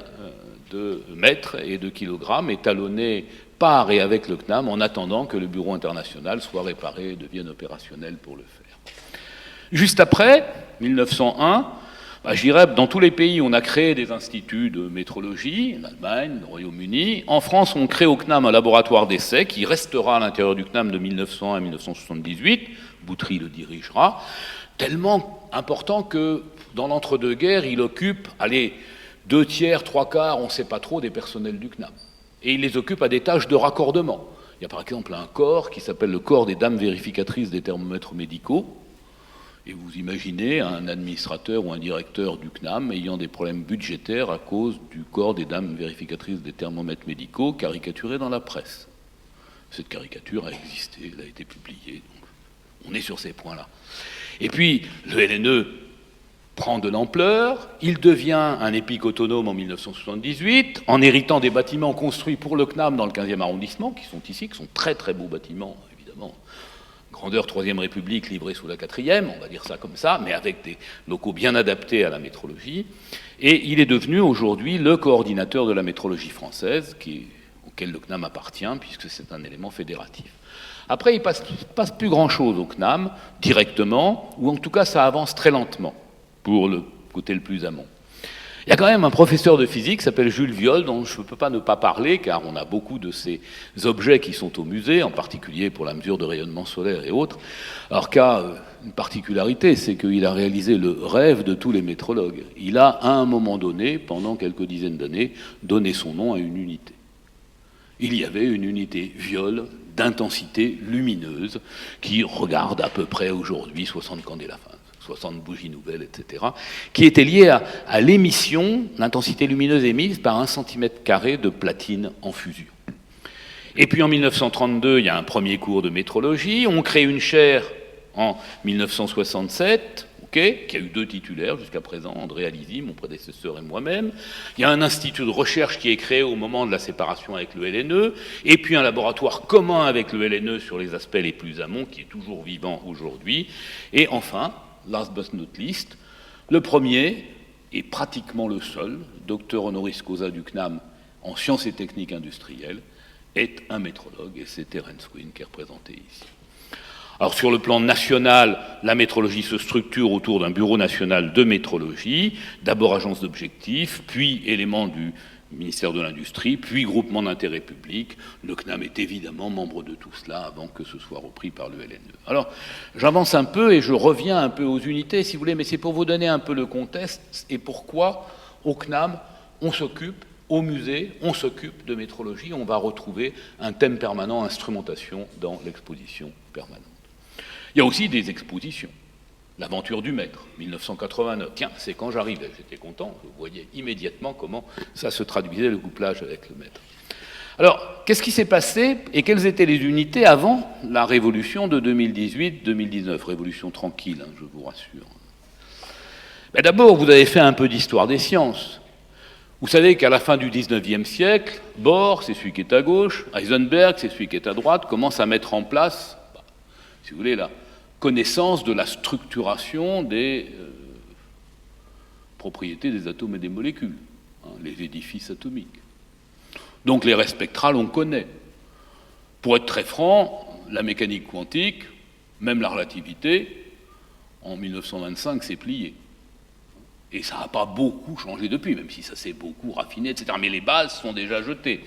Speaker 2: de mètres et de kilogrammes étalonnés par et avec le CNAM en attendant que le Bureau international soit réparé et devienne opérationnel pour le faire. Juste après, 1901, je dirais, dans tous les pays, on a créé des instituts de métrologie, en Allemagne, au Royaume-Uni. En France, on crée au CNAM un laboratoire d'essai qui restera à l'intérieur du CNAM de 1901 à 1978. Boutry le dirigera. Tellement important que dans l'entre-deux-guerres, il occupe, 2 tiers, 3 quarts, on ne sait pas trop, des personnels du CNAM. Et il les occupe à des tâches de raccordement. Il y a par exemple un corps qui s'appelle le corps des dames vérificatrices des thermomètres médicaux. Et vous imaginez un administrateur ou un directeur du CNAM ayant des problèmes budgétaires à cause du corps des dames vérificatrices des thermomètres médicaux caricaturé dans la presse. Cette caricature a existé, elle a été publiée. Donc on est sur ces points-là. Et puis, le LNE prend de l'ampleur, il devient un EPIC autonome en 1978, en héritant des bâtiments construits pour le CNAM dans le 15e arrondissement, qui sont ici, qui sont très très beaux bâtiments, évidemment. Grandeur 3e République, livrée sous la 4e, on va dire ça comme ça, mais avec des locaux bien adaptés à la métrologie. Et il est devenu aujourd'hui le coordinateur de la métrologie française, auquel le CNAM appartient, puisque c'est un élément fédératif. Après, il ne passe plus grand-chose au CNAM, directement, ou en tout cas ça avance très lentement, pour le côté le plus amont. Il y a quand même un professeur de physique qui s'appelle Jules Viol, dont je ne peux pas ne pas parler, car on a beaucoup de ces objets qui sont au musée, en particulier pour la mesure de rayonnement solaire et autres. Alors qu'a une particularité, c'est qu'il a réalisé le rêve de tous les métrologues. Il a, à un moment donné, pendant quelques dizaines d'années, donné son nom à une unité. Il y avait une unité Viol d'intensité lumineuse qui regarde à peu près aujourd'hui 60 candélabres, 60 bougies nouvelles, etc., qui était liée à l'émission, l'intensité lumineuse émise par 1 cm² de platine en fusion. Et puis en 1932, il y a un premier cours de métrologie, on crée une chaire en 1967, qui a eu 2 titulaires jusqu'à présent, André Alizzi, mon prédécesseur, et moi-même. Il y a un institut de recherche qui est créé au moment de la séparation avec le LNE, et puis un laboratoire commun avec le LNE sur les aspects les plus amont, qui est toujours vivant aujourd'hui. Et enfin, last but not least, le premier, et pratiquement le seul, docteur honoris causa du CNAM en sciences et techniques industrielles, est un métrologue, et c'est Terence Quinn qui est représenté ici. Alors sur le plan national, la métrologie se structure autour d'un bureau national de métrologie, d'abord agence d'objectifs, puis élément du ministère de l'Industrie, puis groupement d'intérêt public. Le CNAM est évidemment membre de tout cela avant que ce soit repris par le LNE. Alors j'avance un peu et je reviens un peu aux unités, si vous voulez, mais c'est pour vous donner un peu le contexte et pourquoi au CNAM on s'occupe, au musée on s'occupe de métrologie, on va retrouver un thème permanent, instrumentation, dans l'exposition permanente. Il y a aussi des expositions. L'aventure du maître, 1989. Tiens, c'est quand j'arrivais, j'étais content, je voyais immédiatement comment ça se traduisait le couplage avec le maître. Alors, qu'est-ce qui s'est passé et quelles étaient les unités avant la révolution de 2018-2019 ? Révolution tranquille, je vous rassure. Mais d'abord, vous avez fait un peu d'histoire des sciences. Vous savez qu'à la fin du 19e siècle, Bohr, c'est celui qui est à gauche, Heisenberg, c'est celui qui est à droite, commencent à mettre en place, si vous voulez, la connaissance de la structuration des propriétés des atomes et des molécules, les édifices atomiques. Donc les raies spectrales, on connaît. Pour être très franc, la mécanique quantique, même la relativité, en 1925, s'est pliée. Et ça n'a pas beaucoup changé depuis, même si ça s'est beaucoup raffiné, etc. Mais les bases sont déjà jetées.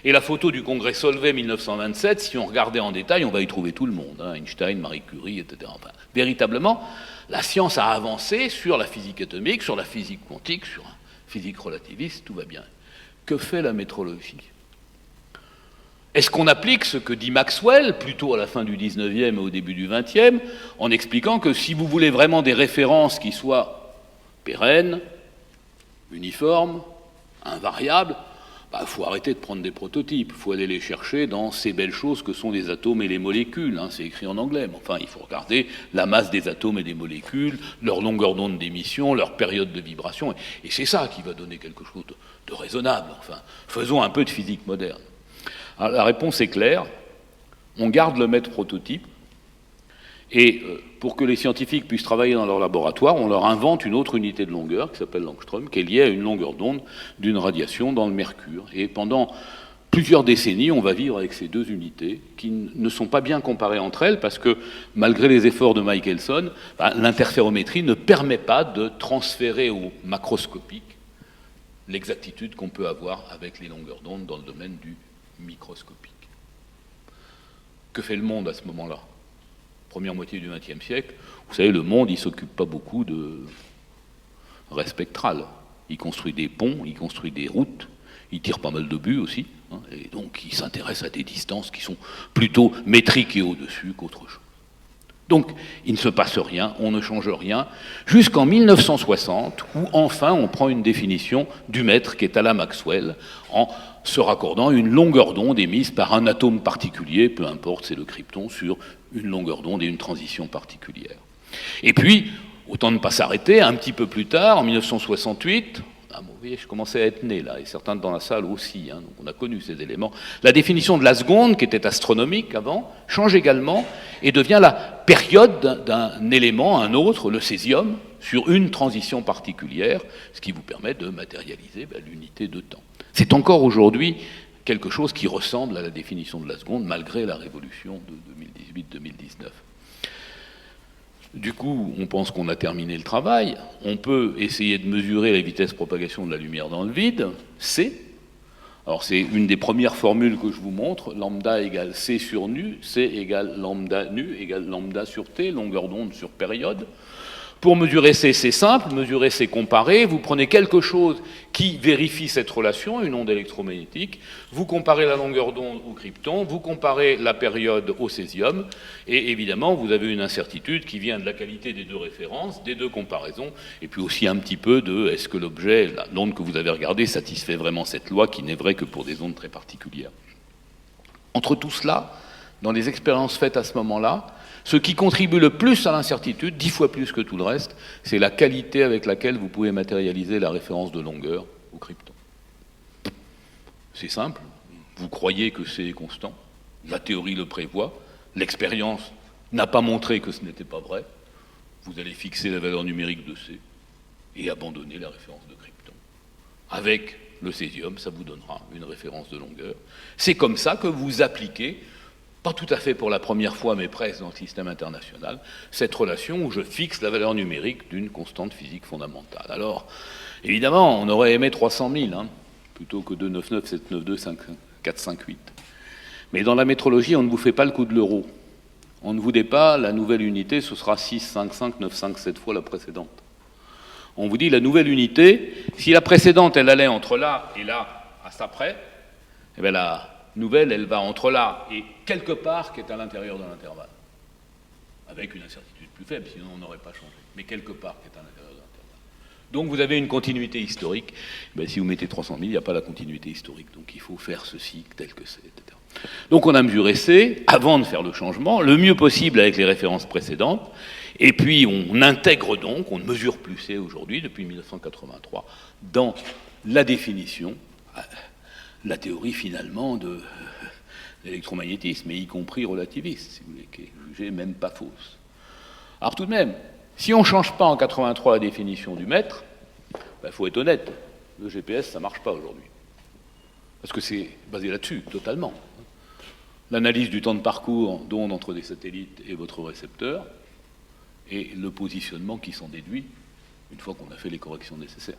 Speaker 2: Et la photo du congrès Solvay 1927, si on regardait en détail, on va y trouver tout le monde, Einstein, Marie Curie, etc. Enfin, véritablement, la science a avancé sur la physique atomique, sur la physique quantique, sur la physique relativiste, tout va bien. Que fait la métrologie ? Est-ce qu'on applique ce que dit Maxwell, plutôt à la fin du 19e et au début du 20e, en expliquant que si vous voulez vraiment des références qui soient pérennes, uniformes, invariables, il faut arrêter de prendre des prototypes, il faut aller les chercher dans ces belles choses que sont les atomes et les molécules, c'est écrit en anglais, mais enfin il faut regarder la masse des atomes et des molécules, leur longueur d'onde d'émission, leur période de vibration, et c'est ça qui va donner quelque chose de raisonnable, enfin faisons un peu de physique moderne. Alors, la réponse est claire, on garde le maître prototype, et pour que les scientifiques puissent travailler dans leur laboratoire, on leur invente une autre unité de longueur qui s'appelle l'angstrom, qui est liée à une longueur d'onde d'une radiation dans le mercure. Et pendant plusieurs décennies, on va vivre avec ces 2 unités qui ne sont pas bien comparées entre elles parce que, malgré les efforts de Michelson, l'interférométrie ne permet pas de transférer au macroscopique l'exactitude qu'on peut avoir avec les longueurs d'onde dans le domaine du microscopique. Que fait le monde à ce moment-là ? Première moitié du XXe siècle, vous savez, le monde, il ne s'occupe pas beaucoup de raies spectrales. Il construit des ponts, il construit des routes, il tire pas mal d'obus aussi, et donc il s'intéresse à des distances qui sont plutôt métriques et au-dessus qu'autre chose. Donc, il ne se passe rien, on ne change rien, jusqu'en 1960, où enfin on prend une définition du maître qui est à la Maxwell, en se raccordant à une longueur d'onde émise par un atome particulier, peu importe, c'est le krypton, sur une longueur d'onde et une transition particulière. Et puis, autant ne pas s'arrêter, un petit peu plus tard, en 1968, vous voyez, je commençais à être né là, et certains dans la salle aussi, donc on a connu ces éléments. La définition de la seconde, qui était astronomique avant, change également et devient la période d'un élément, un autre, le césium, sur une transition particulière, ce qui vous permet de matérialiser l'unité de temps. C'est encore aujourd'hui quelque chose qui ressemble à la définition de la seconde, malgré la révolution de 2018-2019. Du coup, on pense qu'on a terminé le travail. On peut essayer de mesurer la vitesse de propagation de la lumière dans le vide, C. Alors c'est une des premières formules que je vous montre, lambda égale C sur nu, C égale lambda nu égale lambda sur T, longueur d'onde sur période. Pour mesurer C, c'est simple, mesurer c'est comparer, vous prenez quelque chose qui vérifie cette relation, une onde électromagnétique, vous comparez la longueur d'onde au krypton, vous comparez la période au césium, et évidemment vous avez une incertitude qui vient de la qualité des deux références, des deux comparaisons, et puis aussi un petit peu de est-ce que l'objet, l'onde que vous avez regardée, satisfait vraiment cette loi qui n'est vraie que pour des ondes très particulières. Entre tout cela, dans les expériences faites à ce moment-là, ce qui contribue le plus à l'incertitude, 10 fois plus que tout le reste, c'est la qualité avec laquelle vous pouvez matérialiser la référence de longueur au krypton. C'est simple, vous croyez que c'est constant, la théorie le prévoit, l'expérience n'a pas montré que ce n'était pas vrai, vous allez fixer la valeur numérique de C et abandonner la référence de krypton. Avec le césium, ça vous donnera une référence de longueur. C'est comme ça que vous appliquez, pas tout à fait pour la première fois, mais presque dans le système international, cette relation où je fixe la valeur numérique d'une constante physique fondamentale. Alors, évidemment, on aurait aimé 300 000, plutôt que 299, 792, 458. Mais dans la métrologie, on ne vous fait pas le coup de l'euro. On ne vous dit pas, la nouvelle unité, ce sera 6, 5, 5, 9, 5, 7 fois la précédente. On vous dit, la nouvelle unité, si la précédente, elle allait entre là et là, à ça près, eh bien la nouvelle, elle va entre là et quelque part qui est à l'intérieur de l'intervalle. Avec une incertitude plus faible, sinon on n'aurait pas changé. Mais quelque part qui est à l'intérieur de l'intervalle. Donc vous avez une continuité historique. Ben, si vous mettez 300 000, il n'y a pas la continuité historique. Donc il faut faire ceci tel que c'est, etc. Donc on a mesuré C avant de faire le changement, le mieux possible avec les références précédentes. Et puis on intègre donc, on ne mesure plus C aujourd'hui, depuis 1983, dans la définition, la théorie finalement de l'électromagnétisme, et y compris relativiste, si vous voulez, qui est jugée même pas fausse. Alors tout de même, si on ne change pas en 83 la définition du mètre, il faut être honnête, le GPS, ça ne marche pas aujourd'hui. Parce que c'est basé là-dessus, totalement. L'analyse du temps de parcours d'onde entre des satellites et votre récepteur, et le positionnement qui s'en déduit, une fois qu'on a fait les corrections nécessaires.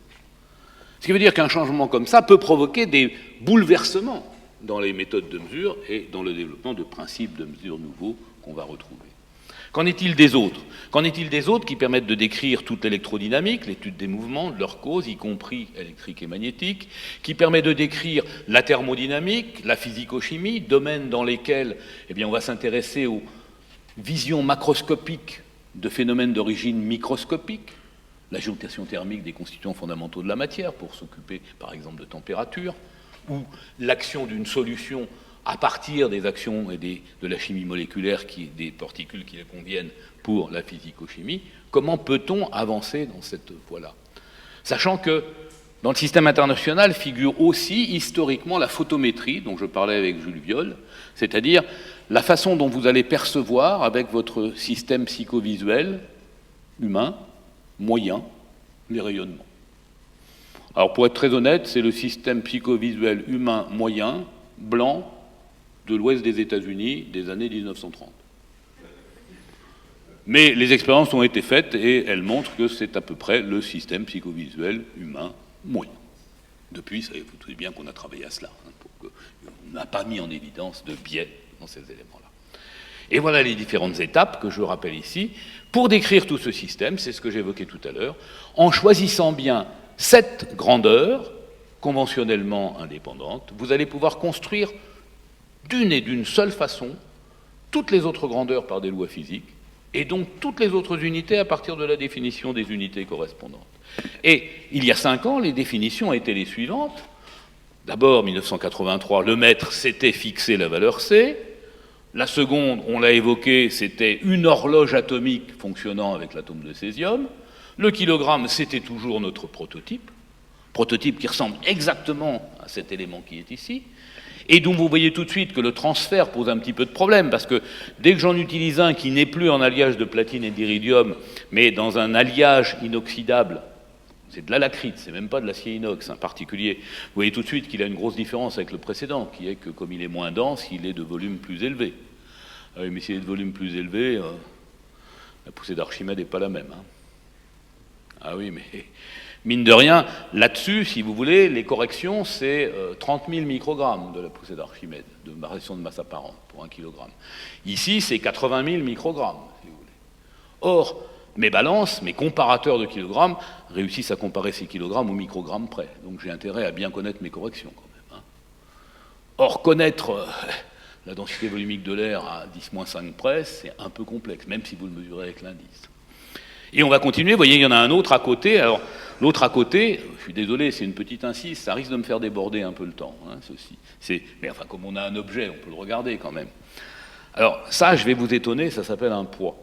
Speaker 2: Ce qui veut dire qu'un changement comme ça peut provoquer des bouleversements dans les méthodes de mesure et dans le développement de principes de mesure nouveaux qu'on va retrouver. Qu'en est-il des autres? Qu'en est-il des autres qui permettent de décrire toute l'électrodynamique, l'étude des mouvements, de leurs causes, y compris électriques et magnétiques, qui permet de décrire la thermodynamique, la physico-chimie, domaines dans lesquels on va s'intéresser aux visions macroscopiques de phénomènes d'origine microscopique, l'agitation thermique des constituants fondamentaux de la matière, pour s'occuper par exemple de température, ou l'action d'une solution à partir des actions et de la chimie moléculaire, des particules qui les conviennent pour la physico-chimie. Comment peut-on avancer dans cette voie-là? Sachant que dans le système international figure aussi historiquement la photométrie, dont je parlais avec Jules Viol, c'est-à-dire la façon dont vous allez percevoir avec votre système psychovisuel humain, moyen, les rayonnements. Alors pour être très honnête, c'est le système psychovisuel humain moyen, blanc, de l'ouest des États-Unis des années 1930. Mais les expériences ont été faites et elles montrent que c'est à peu près le système psychovisuel humain moyen. Depuis, vous savez bien qu'on a travaillé à cela, on n'a pas mis en évidence de biais dans ces éléments-là. Et voilà les différentes étapes que je rappelle ici. Pour décrire tout ce système, c'est ce que j'évoquais tout à l'heure, en choisissant bien 7 grandeurs conventionnellement indépendantes, vous allez pouvoir construire d'une et d'une seule façon toutes les autres grandeurs par des lois physiques, et donc toutes les autres unités à partir de la définition des unités correspondantes. Et il y a 5 ans, les définitions étaient les suivantes. D'abord, 1983, le mètre s'était fixé la valeur C. La seconde, on l'a évoqué, c'était une horloge atomique fonctionnant avec l'atome de césium. Le kilogramme, c'était toujours notre prototype qui ressemble exactement à cet élément qui est ici. Et donc vous voyez tout de suite que le transfert pose un petit peu de problème, parce que dès que j'en utilise un qui n'est plus en alliage de platine et d'iridium, mais dans un alliage inoxydable, c'est de l'alacrite, c'est même pas de l'acier inox, un particulier, vous voyez tout de suite qu'il a une grosse différence avec le précédent, qui est que comme il est moins dense, il est de volume plus élevé. Ah oui, mais s'il est de volume plus élevé, la poussée d'Archimède n'est pas la même. Hein. Ah oui, mais mine de rien, là-dessus, si vous voulez, les corrections, c'est 30 000 microgrammes de la poussée d'Archimède, de variation de masse apparente pour 1 kilogramme. Ici, c'est 80 000 microgrammes, si vous voulez. Or, mes balances, mes comparateurs de kilogrammes, réussissent à comparer ces kilogrammes au microgramme près. Donc j'ai intérêt à bien connaître mes corrections, quand même. Hein. Or, connaître la densité volumique de l'air à 10-5 près, c'est un peu complexe, même si vous le mesurez avec l'indice. Et on va continuer, vous voyez, il y en a un autre à côté. Alors, l'autre à côté, je suis désolé, c'est une petite incise, ça risque de me faire déborder un peu le temps, hein, ceci. Mais enfin, comme on a un objet, on peut le regarder quand même. Alors, ça, je vais vous étonner, ça s'appelle un poids.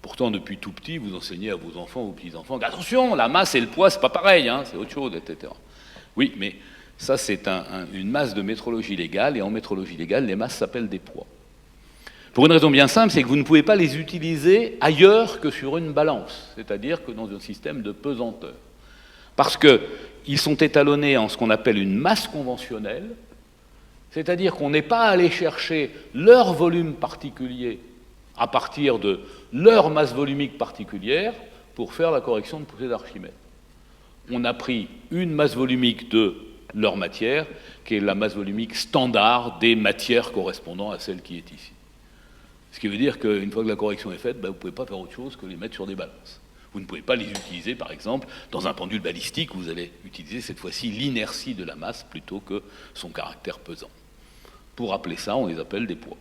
Speaker 2: Pourtant, depuis tout petit, vous enseignez à vos enfants, aux petits-enfants, attention, la masse et le poids, c'est pas pareil, hein, c'est autre chose, etc. Oui, mais ça, c'est une masse de métrologie légale, et en métrologie légale, les masses s'appellent des poids. Pour une raison bien simple, c'est que vous ne pouvez pas les utiliser ailleurs que sur une balance, c'est-à-dire que dans un système de pesanteur. Parce qu'ils sont étalonnés en ce qu'on appelle une masse conventionnelle, c'est-à-dire qu'on n'est pas allé chercher leur volume particulier à partir de leur masse volumique particulière pour faire la correction de poussée d'Archimède. On a pris une masse volumique de leur matière, qui est la masse volumique standard des matières correspondant à celle qui est ici. Ce qui veut dire qu'une fois que la correction est faite, vous ne pouvez pas faire autre chose que les mettre sur des balances. Vous ne pouvez pas les utiliser, par exemple, dans un pendule balistique où vous allez utiliser cette fois-ci l'inertie de la masse plutôt que son caractère pesant. Pour appeler ça, on les appelle des poids.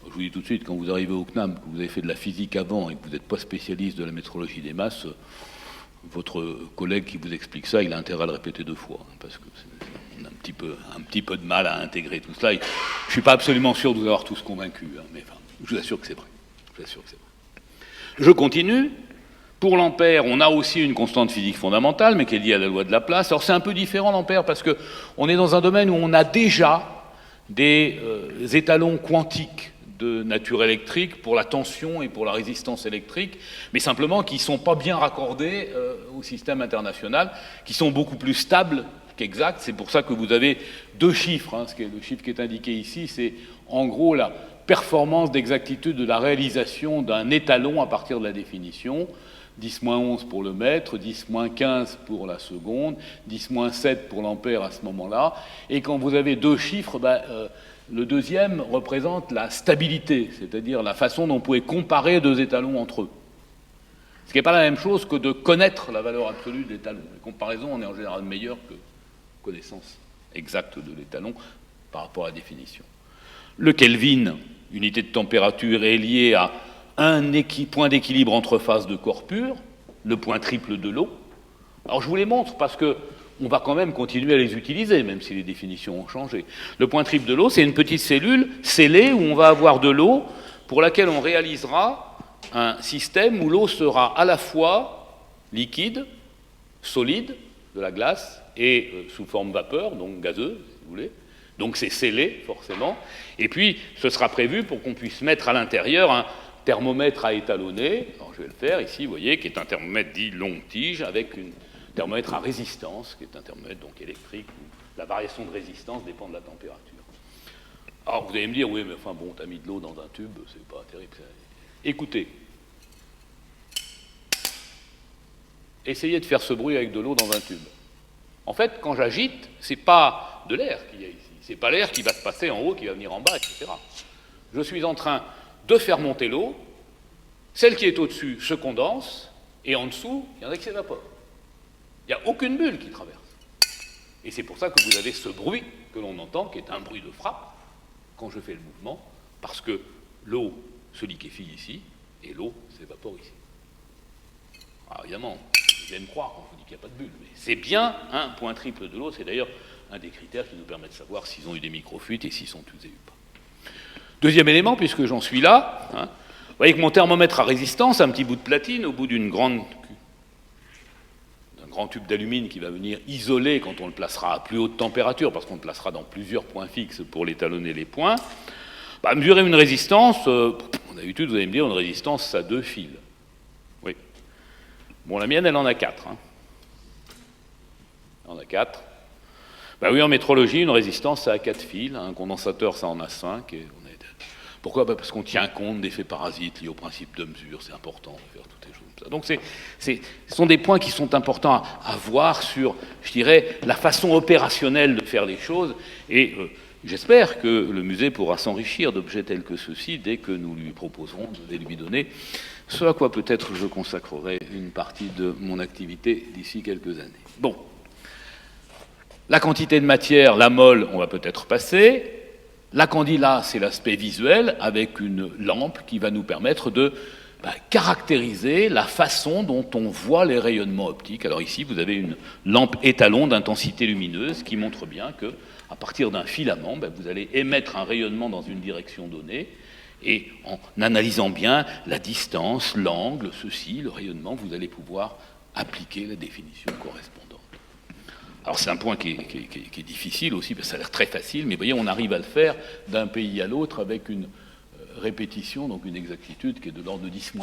Speaker 2: Je vous dis tout de suite, quand vous arrivez au CNAM, que vous avez fait de la physique avant et que vous n'êtes pas spécialiste de la métrologie des masses, votre collègue qui vous explique ça, il a intérêt à le répéter 2 fois, parce qu'on a un petit peu de mal à intégrer tout cela. Je ne suis pas absolument sûr de vous avoir tous convaincus, hein, mais enfin, je vous assure que c'est vrai. Je continue. Pour l'ampère, on a aussi une constante physique fondamentale, mais qui est liée à la loi de Laplace. Alors c'est un peu différent l'ampère, parce qu'on est dans un domaine où on a déjà des étalons quantiques de nature électrique pour la tension et pour la résistance électrique, mais simplement qui ne sont pas bien raccordés au système international, qui sont beaucoup plus stables qu'exacts. C'est pour ça que vous avez 2 chiffres. Hein. Le chiffre qui est indiqué ici, c'est en gros la performance d'exactitude de la réalisation d'un étalon à partir de la définition. 10-11 pour le mètre, 10-15 pour la seconde, 10-7 pour l'ampère à ce moment-là. Et quand vous avez 2 chiffres, le deuxième représente la stabilité, c'est-à-dire la façon dont on pouvait comparer 2 étalons entre eux. Ce qui n'est pas la même chose que de connaître la valeur absolue de l'étalon. Les comparaisons, on est en général meilleur que connaissance exacte de l'étalon par rapport à la définition. Le Kelvin, unité de température, est lié à un point d'équilibre entre phases de corps pur, le point triple de l'eau. Alors je vous les montre parce que on va quand même continuer à les utiliser, même si les définitions ont changé. Le point triple de l'eau, c'est une petite cellule scellée où on va avoir de l'eau pour laquelle on réalisera un système où l'eau sera à la fois liquide, solide, de la glace, et sous forme vapeur, donc gazeuse, si vous voulez. Donc c'est scellé, forcément. Et puis, ce sera prévu pour qu'on puisse mettre à l'intérieur un thermomètre à étalonner. Alors je vais le faire ici, vous voyez, qui est un thermomètre dit longue tige, avec un thermomètre à résistance, qui est un thermomètre donc électrique, où la variation de résistance dépend de la température. Alors vous allez me dire, oui, mais enfin bon, t'as mis de l'eau dans un tube, c'est pas terrible. Écoutez. Essayez de faire ce bruit avec de l'eau dans un tube. En fait, quand j'agite, c'est pas de l'air qu'il y a ici. C'est pas l'air qui va se passer en haut, qui va venir en bas, etc. Je suis en train de faire monter l'eau, celle qui est au-dessus se condense, et en dessous, il y en a qui s'évaporent. Il n'y a aucune bulle qui traverse. Et c'est pour ça que vous avez ce bruit que l'on entend, qui est un bruit de frappe, quand je fais le mouvement, parce que l'eau se liquéfie ici, et l'eau s'évapore ici. Alors évidemment, vous allez me croire quand je vous dis qu'il n'y a pas de bulle, mais c'est bien un point triple de l'eau, c'est d'ailleurs un des critères qui nous permet de savoir s'ils ont eu des microfuites et s'ils sont usés ou pas. Deuxième élément, puisque j'en suis là, hein, vous voyez que mon thermomètre à résistance, un petit bout de platine au bout d'un grand tube d'alumine qui va venir isoler quand on le placera à plus haute température, parce qu'on le placera dans plusieurs points fixes pour l'étalonner les points, bah, mesurer une résistance, d'habitude vous allez me dire une résistance ça a 2 fils. Oui. Bon, la mienne elle en a 4. Hein. Elle en a 4. Bah oui, en métrologie, une résistance ça a 4 fils, un condensateur ça en a 5, et on est... Pourquoi? Bah parce qu'on tient compte d'effets parasites liés au principe de mesure, c'est important de faire toutes les choses comme ça. Donc ce sont des points qui sont importants à voir sur, je dirais, la façon opérationnelle de faire les choses, et j'espère que le musée pourra s'enrichir d'objets tels que ceux-ci dès que nous lui proposerons de les lui donner, ce à quoi peut-être je consacrerai une partie de mon activité d'ici quelques années. Bon. La quantité de matière, la mole, on va peut-être passer. La candela, c'est l'aspect visuel, avec une lampe qui va nous permettre de caractériser la façon dont on voit les rayonnements optiques. Alors ici, vous avez une lampe étalon d'intensité lumineuse qui montre bien que, à partir d'un filament, vous allez émettre un rayonnement dans une direction donnée, et en analysant bien la distance, l'angle, ceci, le rayonnement, vous allez pouvoir appliquer la définition correspondante. Alors c'est un point qui est difficile aussi, parce que ça a l'air très facile, mais vous voyez, on arrive à le faire d'un pays à l'autre avec une répétition, donc une exactitude qui est de l'ordre de 10-4,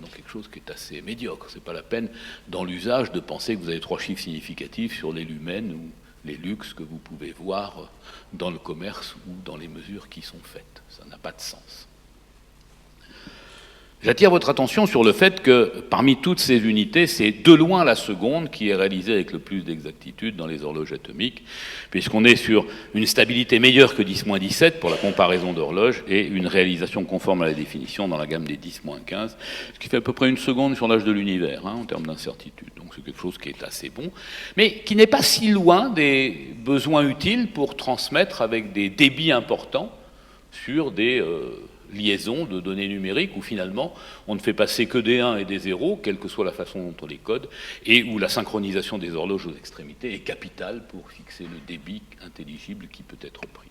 Speaker 2: donc quelque chose qui est assez médiocre. C'est pas la peine, dans l'usage, de penser que vous avez 3 chiffres significatifs sur les lumens ou les lux que vous pouvez voir dans le commerce ou dans les mesures qui sont faites. Ça n'a pas de sens. J'attire votre attention sur le fait que, parmi toutes ces unités, c'est de loin la seconde qui est réalisée avec le plus d'exactitude dans les horloges atomiques, puisqu'on est sur une stabilité meilleure que 10-17 pour la comparaison d'horloges, et une réalisation conforme à la définition dans la gamme des 10-15, ce qui fait à peu près 1 seconde sur l'âge de l'univers, en termes d'incertitude. Donc c'est quelque chose qui est assez bon, mais qui n'est pas si loin des besoins utiles pour transmettre avec des débits importants sur des... liaison de données numériques où finalement on ne fait passer que des 1 et des 0, quelle que soit la façon dont on les code, et où la synchronisation des horloges aux extrémités est capitale pour fixer le débit intelligible qui peut être pris.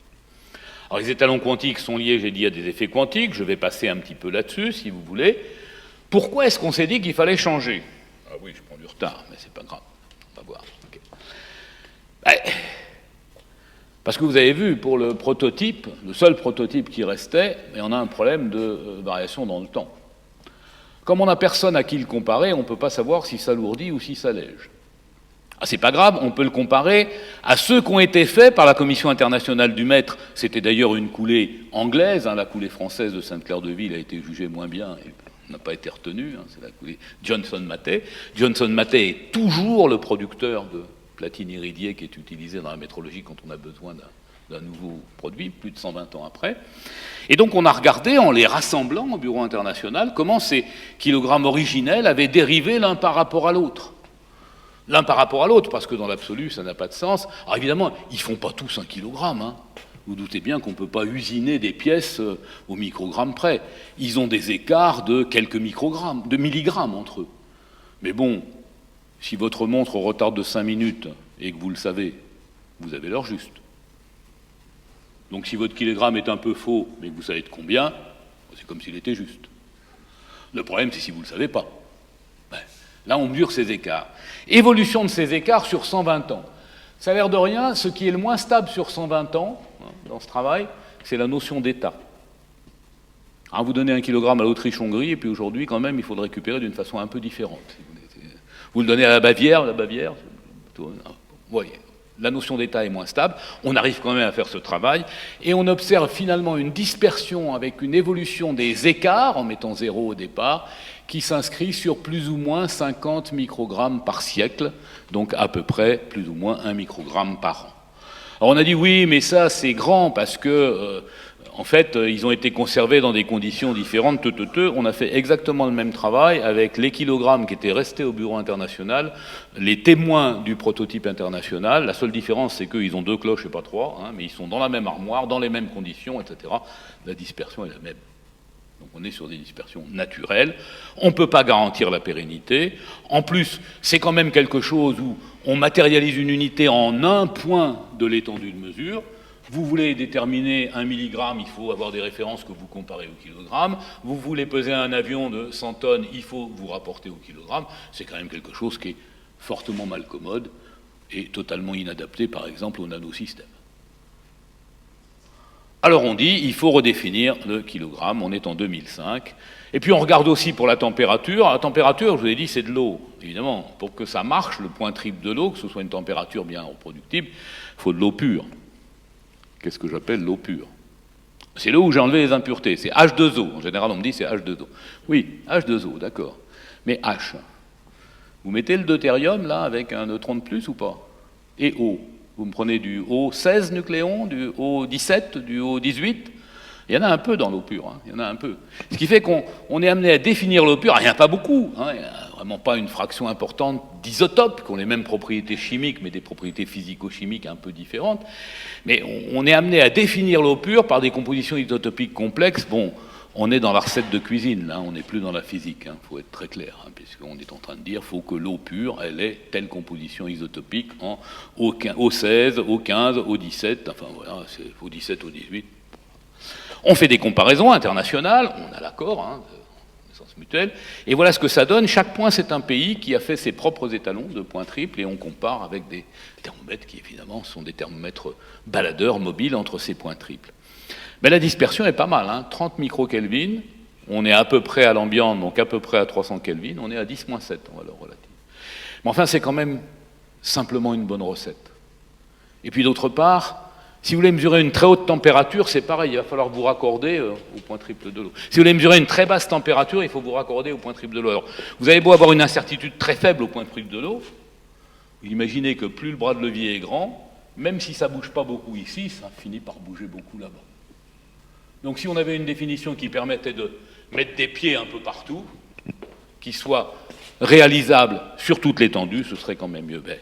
Speaker 2: Alors les étalons quantiques sont liés, j'ai dit, à des effets quantiques, je vais passer un petit peu là-dessus si vous voulez. Pourquoi est-ce qu'on s'est dit qu'il fallait changer? Ah oui, je prends du retard, mais c'est pas grave, on va voir. Okay. Parce que vous avez vu, pour le prototype, le seul prototype qui restait, on a un problème de variation dans le temps. Comme on n'a personne à qui le comparer, on ne peut pas savoir si ça s'alourdit ou si ça s'allège. Ah, c'est pas grave, on peut le comparer à ceux qui ont été faits par la Commission internationale du mètre. C'était d'ailleurs une coulée anglaise, la coulée française de Sainte-Claire-de-Ville a été jugée moins bien et n'a pas été retenue, c'est la coulée Johnson-Matthey. Johnson-Matthey est toujours le producteur de platine iridiée qui est utilisée dans la métrologie quand on a besoin d'un nouveau produit, plus de 120 ans après. Et donc on a regardé, en les rassemblant au Bureau international, comment ces kilogrammes originels avaient dérivé l'un par rapport à l'autre. L'un par rapport à l'autre, parce que dans l'absolu, ça n'a pas de sens. Alors évidemment, ils ne font pas tous 1 kilogramme. Vous doutez bien qu'on ne peut pas usiner des pièces au microgramme près. Ils ont des écarts de quelques microgrammes, de milligrammes entre eux. Mais bon, si votre montre retarde de 5 minutes et que vous le savez, vous avez l'heure juste. Donc si votre kilogramme est un peu faux, mais que vous savez de combien, c'est comme s'il était juste. Le problème, c'est si vous ne le savez pas. Là, on mesure ces écarts. Évolution de ces écarts sur 120 ans. Ça a l'air de rien, ce qui est le moins stable sur 120 ans, dans ce travail, c'est la notion d'état. Vous donnez 1 kilogramme à l'Autriche-Hongrie, et puis aujourd'hui, quand même, il faut le récupérer d'une façon un peu différente. Vous le donnez à la Bavière, vous voyez, la notion d'état est moins stable, on arrive quand même à faire ce travail, et on observe finalement une dispersion avec une évolution des écarts, en mettant 0 au départ, qui s'inscrit sur plus ou moins 50 microgrammes par siècle, donc à peu près plus ou moins 1 microgramme par an. Alors on a dit oui, mais ça c'est grand, parce que en fait, ils ont été conservés dans des conditions différentes. On a fait exactement le même travail avec les kilogrammes qui étaient restés au Bureau international, les témoins du prototype international. La seule différence, c'est qu'ils ont 2 cloches et pas 3, mais ils sont dans la même armoire, dans les mêmes conditions, etc. La dispersion est la même. Donc on est sur des dispersions naturelles. On ne peut pas garantir la pérennité. En plus, c'est quand même quelque chose où on matérialise une unité en un point de l'étendue de mesure. Vous voulez déterminer 1 milligramme, il faut avoir des références que vous comparez au kilogramme. Vous voulez peser un avion de 100 tonnes, il faut vous rapporter au kilogramme. C'est quand même quelque chose qui est fortement malcommode et totalement inadapté, par exemple, au nanosystème. Alors on dit, il faut redéfinir le kilogramme, on est en 2005. Et puis on regarde aussi pour la température. La température, je vous ai dit, c'est de l'eau. Évidemment, pour que ça marche, le point triple de l'eau, que ce soit une température bien reproductible, il faut de l'eau pure. Qu'est-ce que j'appelle l'eau pure? C'est l'eau où j'ai enlevé les impuretés. C'est H2O. En général, on me dit c'est H2O. Oui, H2O, d'accord. Mais H, vous mettez le deutérium, là, avec un neutron de plus ou pas? Et O. Vous me prenez du O16 nucléon, du O17, du O18. Il y en a un peu dans l'eau pure, hein. Il y en a un peu. Ce qui fait qu'on est amené à définir l'eau pure. Il n'y en a pas beaucoup, hein. Il n'y a vraiment pas une fraction importante d'isotopes qui ont les mêmes propriétés chimiques, mais des propriétés physico-chimiques un peu différentes. Mais on est amené à définir l'eau pure par des compositions isotopiques complexes. Bon, on est dans la recette de cuisine, là, on n'est plus dans la physique, il faut être très clair, hein, puisqu'on est en train de dire qu'il faut que l'eau pure, elle ait telle composition isotopique en O16, O15, O17, enfin voilà, c'est O17, O18. On fait des comparaisons internationales, on a l'accord, hein, de sens mutuel, et voilà ce que ça donne. Chaque point, c'est un pays qui a fait ses propres étalons de points triples, et on compare avec des thermomètres qui, évidemment, sont des thermomètres baladeurs mobiles entre ces points triples. Mais la dispersion est pas mal, hein, 30 microkelvin, on est à peu près à l'ambiance, donc à peu près à 300 Kelvin, on est à 10-7 en valeur relative. Mais enfin, c'est quand même simplement une bonne recette. Et puis d'autre part, si vous voulez mesurer une très haute température, c'est pareil, il va falloir vous raccorder au point triple de l'eau. Si vous voulez mesurer une très basse température, il faut vous raccorder au point triple de l'eau. Alors, vous avez beau avoir une incertitude très faible au point triple de l'eau, vous imaginez que plus le bras de levier est grand, même si ça ne bouge pas beaucoup ici, ça finit par bouger beaucoup là-bas. Donc si on avait une définition qui permettait de mettre des pieds un peu partout, qui soit réalisable sur toute l'étendue, ce serait quand même mieux. Ben,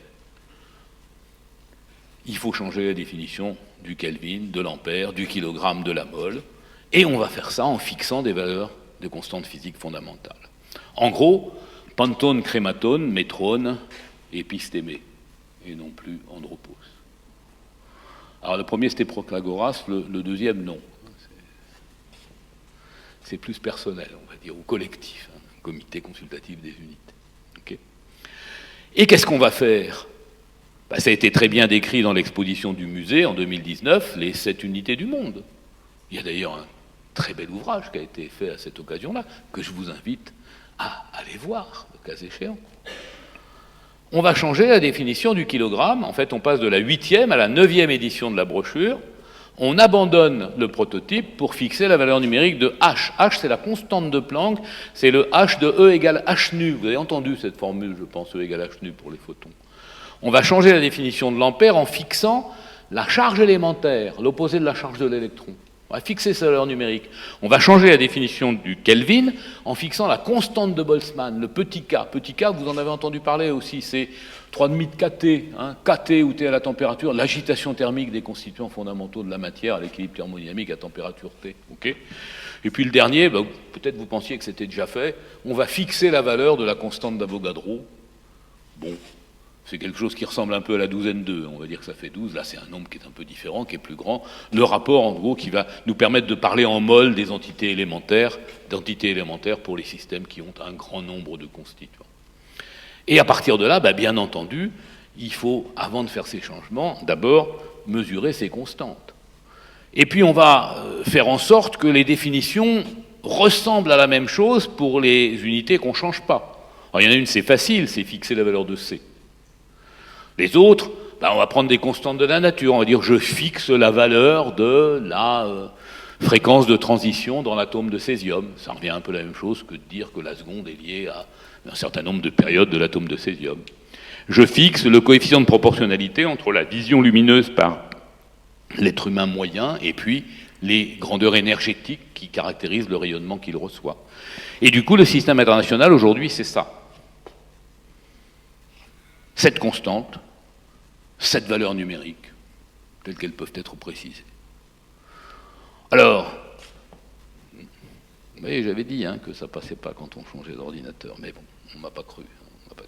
Speaker 2: il faut changer la définition du Kelvin, de l'ampère, du kilogramme, de la mole, et on va faire ça en fixant des valeurs de constantes physiques fondamentales. En gros, pentone, crématone, métrone, épistémé, et non plus andropos. Alors le premier c'était Proclagoras, le deuxième non. C'est plus personnel, on va dire, ou collectif, hein, un comité consultatif des unités. Okay. Et qu'est-ce qu'on va faire? Ben, ça a été très bien décrit dans l'exposition du musée en 2019, les 7 unités du monde. Il y a d'ailleurs un très bel ouvrage qui a été fait à cette occasion-là, que je vous invite à aller voir, le cas échéant. On va changer la définition du kilogramme. En fait, on passe de la 8e à la 9e édition de la brochure. On abandonne le prototype pour fixer la valeur numérique de H. H, c'est la constante de Planck, c'est le H de E égale H nu. Vous avez entendu cette formule, je pense, E égale H nu pour les photons. On va changer la définition de l'ampère en fixant la charge élémentaire, l'opposé de la charge de l'électron. On va fixer sa valeur numérique. On va changer la définition du Kelvin en fixant la constante de Boltzmann, le petit k. Petit k, vous en avez entendu parler aussi, c'est 3,5 de KT, hein, KT où T à la température, l'agitation thermique des constituants fondamentaux de la matière à l'équilibre thermodynamique à température T. Okay. Et puis le dernier, ben, peut-être vous pensiez que c'était déjà fait, on va fixer la valeur de la constante d'Avogadro. Bon, c'est quelque chose qui ressemble un peu à la douzaine 2, on va dire que ça fait 12, là c'est un nombre qui est un peu différent, qui est plus grand. Le rapport, en gros, qui va nous permettre de parler en mol des entités élémentaires pour les systèmes qui ont un grand nombre de constituants. Et à partir de là, bah, bien entendu, il faut, avant de faire ces changements, d'abord mesurer ces constantes. Et puis on va faire en sorte que les définitions ressemblent à la même chose pour les unités qu'on ne change pas. Alors, il y en a une, c'est facile, c'est fixer la valeur de C. Les autres, bah, on va prendre des constantes de la nature. On va dire je fixe la valeur de la fréquence de transition dans l'atome de césium. Ça revient un peu la même chose que de dire que la seconde est liée à un certain nombre de périodes de l'atome de césium. Je fixe le coefficient de proportionnalité entre la vision lumineuse par l'être humain moyen et puis les grandeurs énergétiques qui caractérisent le rayonnement qu'il reçoit. Et du coup, le système international, aujourd'hui, c'est ça. Cette constante, cette valeur numérique, telles qu'elles peuvent être précisées. Alors, Vous voyez, j'avais dit que ça passait pas quand on changeait d'ordinateur, mais bon, on m'a pas cru. Enfin,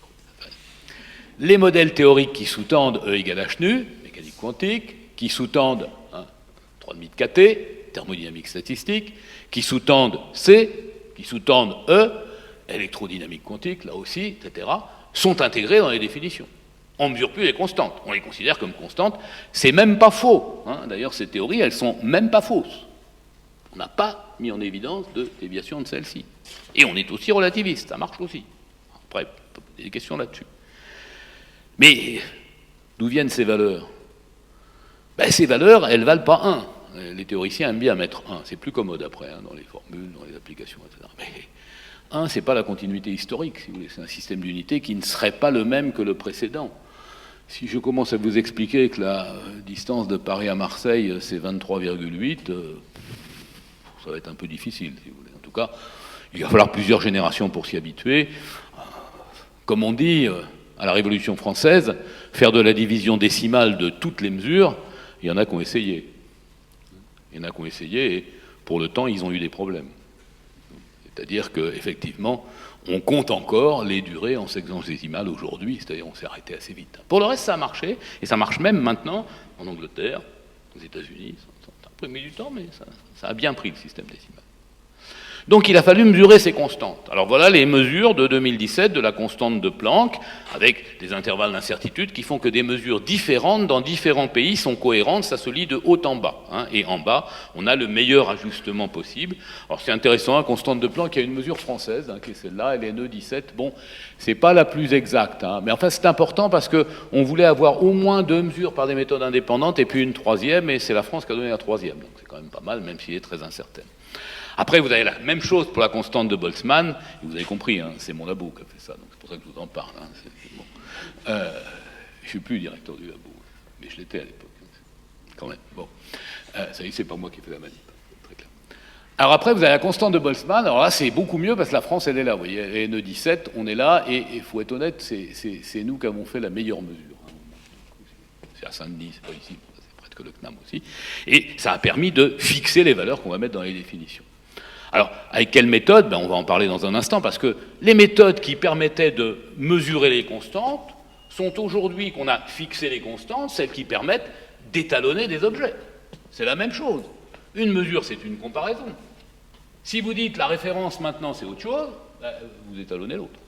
Speaker 2: les modèles théoriques qui sous-tendent E égale H nu, mécanique quantique, qui sous-tendent 3,5 de kT, thermodynamique statistique, qui sous-tendent C, qui sous-tendent E, électrodynamique quantique, là aussi, etc., sont intégrés dans les définitions. On ne mesure plus les constantes, on les considère comme constantes. C'est même pas faux. D'ailleurs, ces théories, elles sont même pas fausses. On n'a pas mis en évidence de déviation de celle-ci. Et on est aussi relativiste, ça marche aussi. Après, on peut poser des questions là-dessus. Mais d'où viennent ces valeurs? Ces valeurs, elles ne valent pas 1. Les théoriciens aiment bien mettre 1. C'est plus commode après, dans les formules, dans les applications, etc. Mais 1, ce n'est pas la continuité historique, si vous voulez. C'est un système d'unité qui ne serait pas le même que le précédent. Si je commence à vous expliquer que la distance de Paris à Marseille, c'est 23,8, ça va être un peu difficile, si vous voulez. En tout cas, il va falloir plusieurs générations pour s'y habituer. Comme on dit, à la Révolution française, faire de la division décimale de toutes les mesures, il y en a qui ont essayé. Il y en a qui ont essayé, et pour le temps, ils ont eu des problèmes. C'est-à-dire qu'effectivement, on compte encore les durées en sexagésimales aujourd'hui, c'est-à-dire on s'est arrêté assez vite. Pour le reste, ça a marché, et ça marche même maintenant en Angleterre, aux États-Unis. Ça a un peu mis du temps, mais ça a bien pris le système décimal. Donc il a fallu mesurer ces constantes. Alors voilà les mesures de 2017 de la constante de Planck, avec des intervalles d'incertitude qui font que des mesures différentes dans différents pays sont cohérentes, ça se lit de haut en bas. Et en bas, on a le meilleur ajustement possible. Alors c'est intéressant, la constante de Planck, il y a une mesure française, qui est celle-là, elle est LN17. Bon, c'est pas la plus exacte, mais enfin c'est important parce qu'on voulait avoir au moins 2 mesures par des méthodes indépendantes et puis une troisième, et c'est la France qui a donné la troisième. Donc c'est quand même pas mal, même s'il est très incertain. Après, vous avez la même chose pour la constante de Boltzmann, et vous avez compris, c'est mon labo qui a fait ça, donc c'est pour ça que je vous en parle. Bon. Je ne suis plus directeur du labo, mais je l'étais à l'époque, quand même. Bon. Ça y est, c'est pas moi qui ai fait la manip, très clair. Alors après, vous avez la constante de Boltzmann, alors là, c'est beaucoup mieux parce que la France, elle est là, vous voyez, NE17, on est là, et il faut être honnête, c'est nous qui avons fait la meilleure mesure. C'est à Saint-Denis, c'est pas ici, c'est près que le CNAM aussi, et ça a permis de fixer les valeurs qu'on va mettre dans les définitions. Alors, avec quelle méthode? On va en parler dans un instant, parce que les méthodes qui permettaient de mesurer les constantes sont aujourd'hui qu'on a fixé les constantes, celles qui permettent d'étalonner des objets. C'est la même chose. Une mesure, c'est une comparaison. Si vous dites la référence maintenant, c'est autre chose, vous étalonnez l'autre.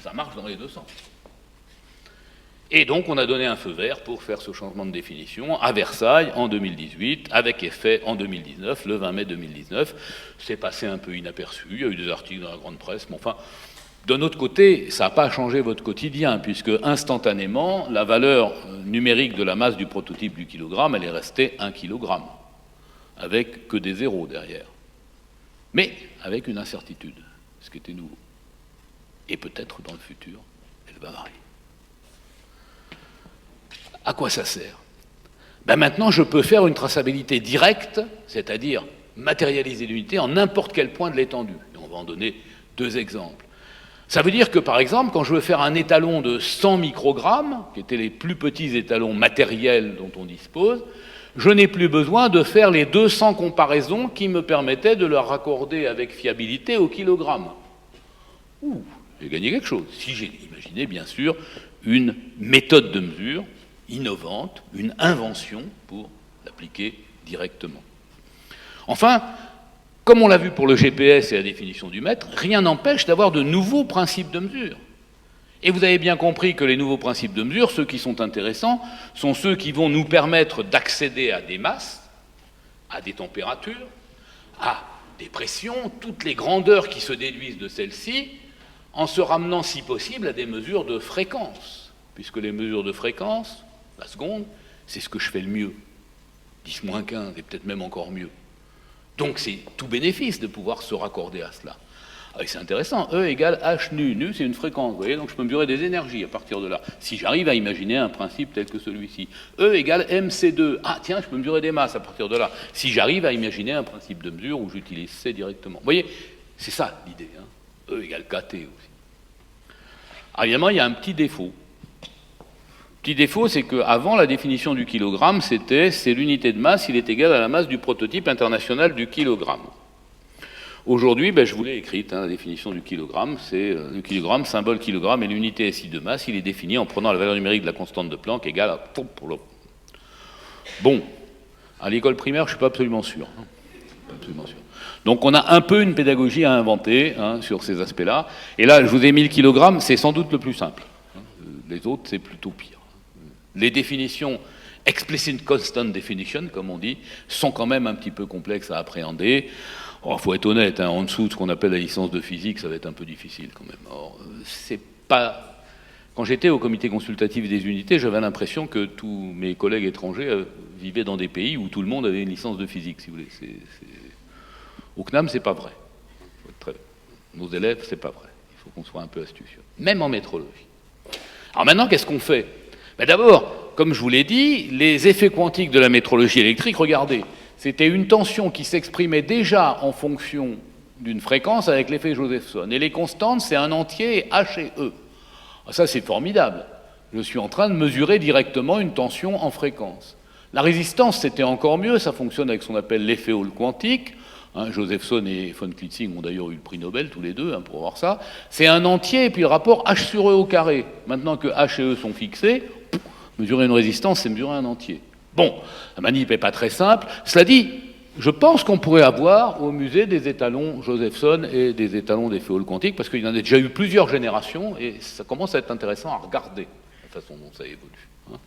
Speaker 2: Ça marche dans les deux sens. Et donc, on a donné un feu vert pour faire ce changement de définition à Versailles en 2018, avec effet en 2019, le 20 mai 2019. C'est passé un peu inaperçu, il y a eu des articles dans la grande presse, mais enfin, d'un autre côté, ça n'a pas changé votre quotidien, puisque instantanément, la valeur numérique de la masse du prototype du kilogramme, elle est restée 1 kilogramme, avec que des zéros derrière. Mais avec une incertitude, ce qui était nouveau. Et peut-être dans le futur, elle va varier. À quoi ça sert? Maintenant, je peux faire une traçabilité directe, c'est-à-dire matérialiser l'unité en n'importe quel point de l'étendue. Et on va en donner 2 exemples. Ça veut dire que, par exemple, quand je veux faire un étalon de 100 microgrammes, qui étaient les plus petits étalons matériels dont on dispose, je n'ai plus besoin de faire les 200 comparaisons qui me permettaient de le raccorder avec fiabilité au kilogramme. J'ai gagné quelque chose. Si j'ai imaginé, bien sûr, une méthode de mesure innovante, une invention pour l'appliquer directement. Enfin, comme on l'a vu pour le GPS et la définition du mètre, rien n'empêche d'avoir de nouveaux principes de mesure. Et vous avez bien compris que les nouveaux principes de mesure, ceux qui sont intéressants, sont ceux qui vont nous permettre d'accéder à des masses, à des températures, à des pressions, toutes les grandeurs qui se déduisent de celles-ci, en se ramenant, si possible, à des mesures de fréquence, puisque les mesures de fréquence, la seconde, c'est ce que je fais le mieux. 10-15, et peut-être même encore mieux. Donc c'est tout bénéfice de pouvoir se raccorder à cela. Et c'est intéressant, E égale H nu. Nu, c'est une fréquence, vous voyez, donc je peux mesurer des énergies à partir de là. Si j'arrive à imaginer un principe tel que celui-ci. E égale MC2. Ah tiens, je peux mesurer des masses à partir de là. Si j'arrive à imaginer un principe de mesure où j'utilise C directement. Vous voyez, c'est ça l'idée. E égale KT aussi. Alors évidemment, il y a un petit défaut. Le petit défaut, c'est qu'avant, la définition du kilogramme, c'est l'unité de masse, il est égal à la masse du prototype international du kilogramme. Aujourd'hui, je vous l'ai écrite, la définition du kilogramme, c'est le kilogramme, symbole kilogramme, et l'unité SI de masse, il est défini en prenant la valeur numérique de la constante de Planck égale à... Bon, à l'école primaire, je ne suis pas absolument sûr. Donc on a un peu une pédagogie à inventer sur ces aspects-là. Et là, je vous ai mis le kilogramme, c'est sans doute le plus simple. Les autres, c'est plutôt pire. Les définitions, explicit constant definition, comme on dit, sont quand même un petit peu complexes à appréhender. Il faut être honnête, en dessous de ce qu'on appelle la licence de physique, ça va être un peu difficile quand même. Or, c'est pas... Quand j'étais au comité consultatif des unités, j'avais l'impression que tous mes collègues étrangers vivaient dans des pays où tout le monde avait une licence de physique, si vous voulez. Au CNAM, c'est pas vrai. Nos élèves, c'est pas vrai. Il faut qu'on soit un peu astucieux. Même en métrologie. Alors maintenant, qu'est-ce qu'on fait? D'abord, comme je vous l'ai dit, les effets quantiques de la métrologie électrique, regardez, c'était une tension qui s'exprimait déjà en fonction d'une fréquence avec l'effet Josephson. Et les constantes, c'est un entier H et E. Ça, c'est formidable. Je suis en train de mesurer directement une tension en fréquence. La résistance, c'était encore mieux. Ça fonctionne avec ce qu'on appelle l'effet Hall quantique. Josephson et von Klitzing ont d'ailleurs eu le prix Nobel, tous les deux, pour voir ça. C'est un entier, et puis le rapport H sur E au carré. Maintenant que H et E sont fixés, mesurer une résistance, c'est mesurer un entier. Bon, la manip n'est pas très simple. Cela dit, je pense qu'on pourrait avoir au musée des étalons Josephson et des étalons d'effet Hall quantique, parce qu'il y en a déjà eu plusieurs générations, et ça commence à être intéressant à regarder la façon dont ça évolue.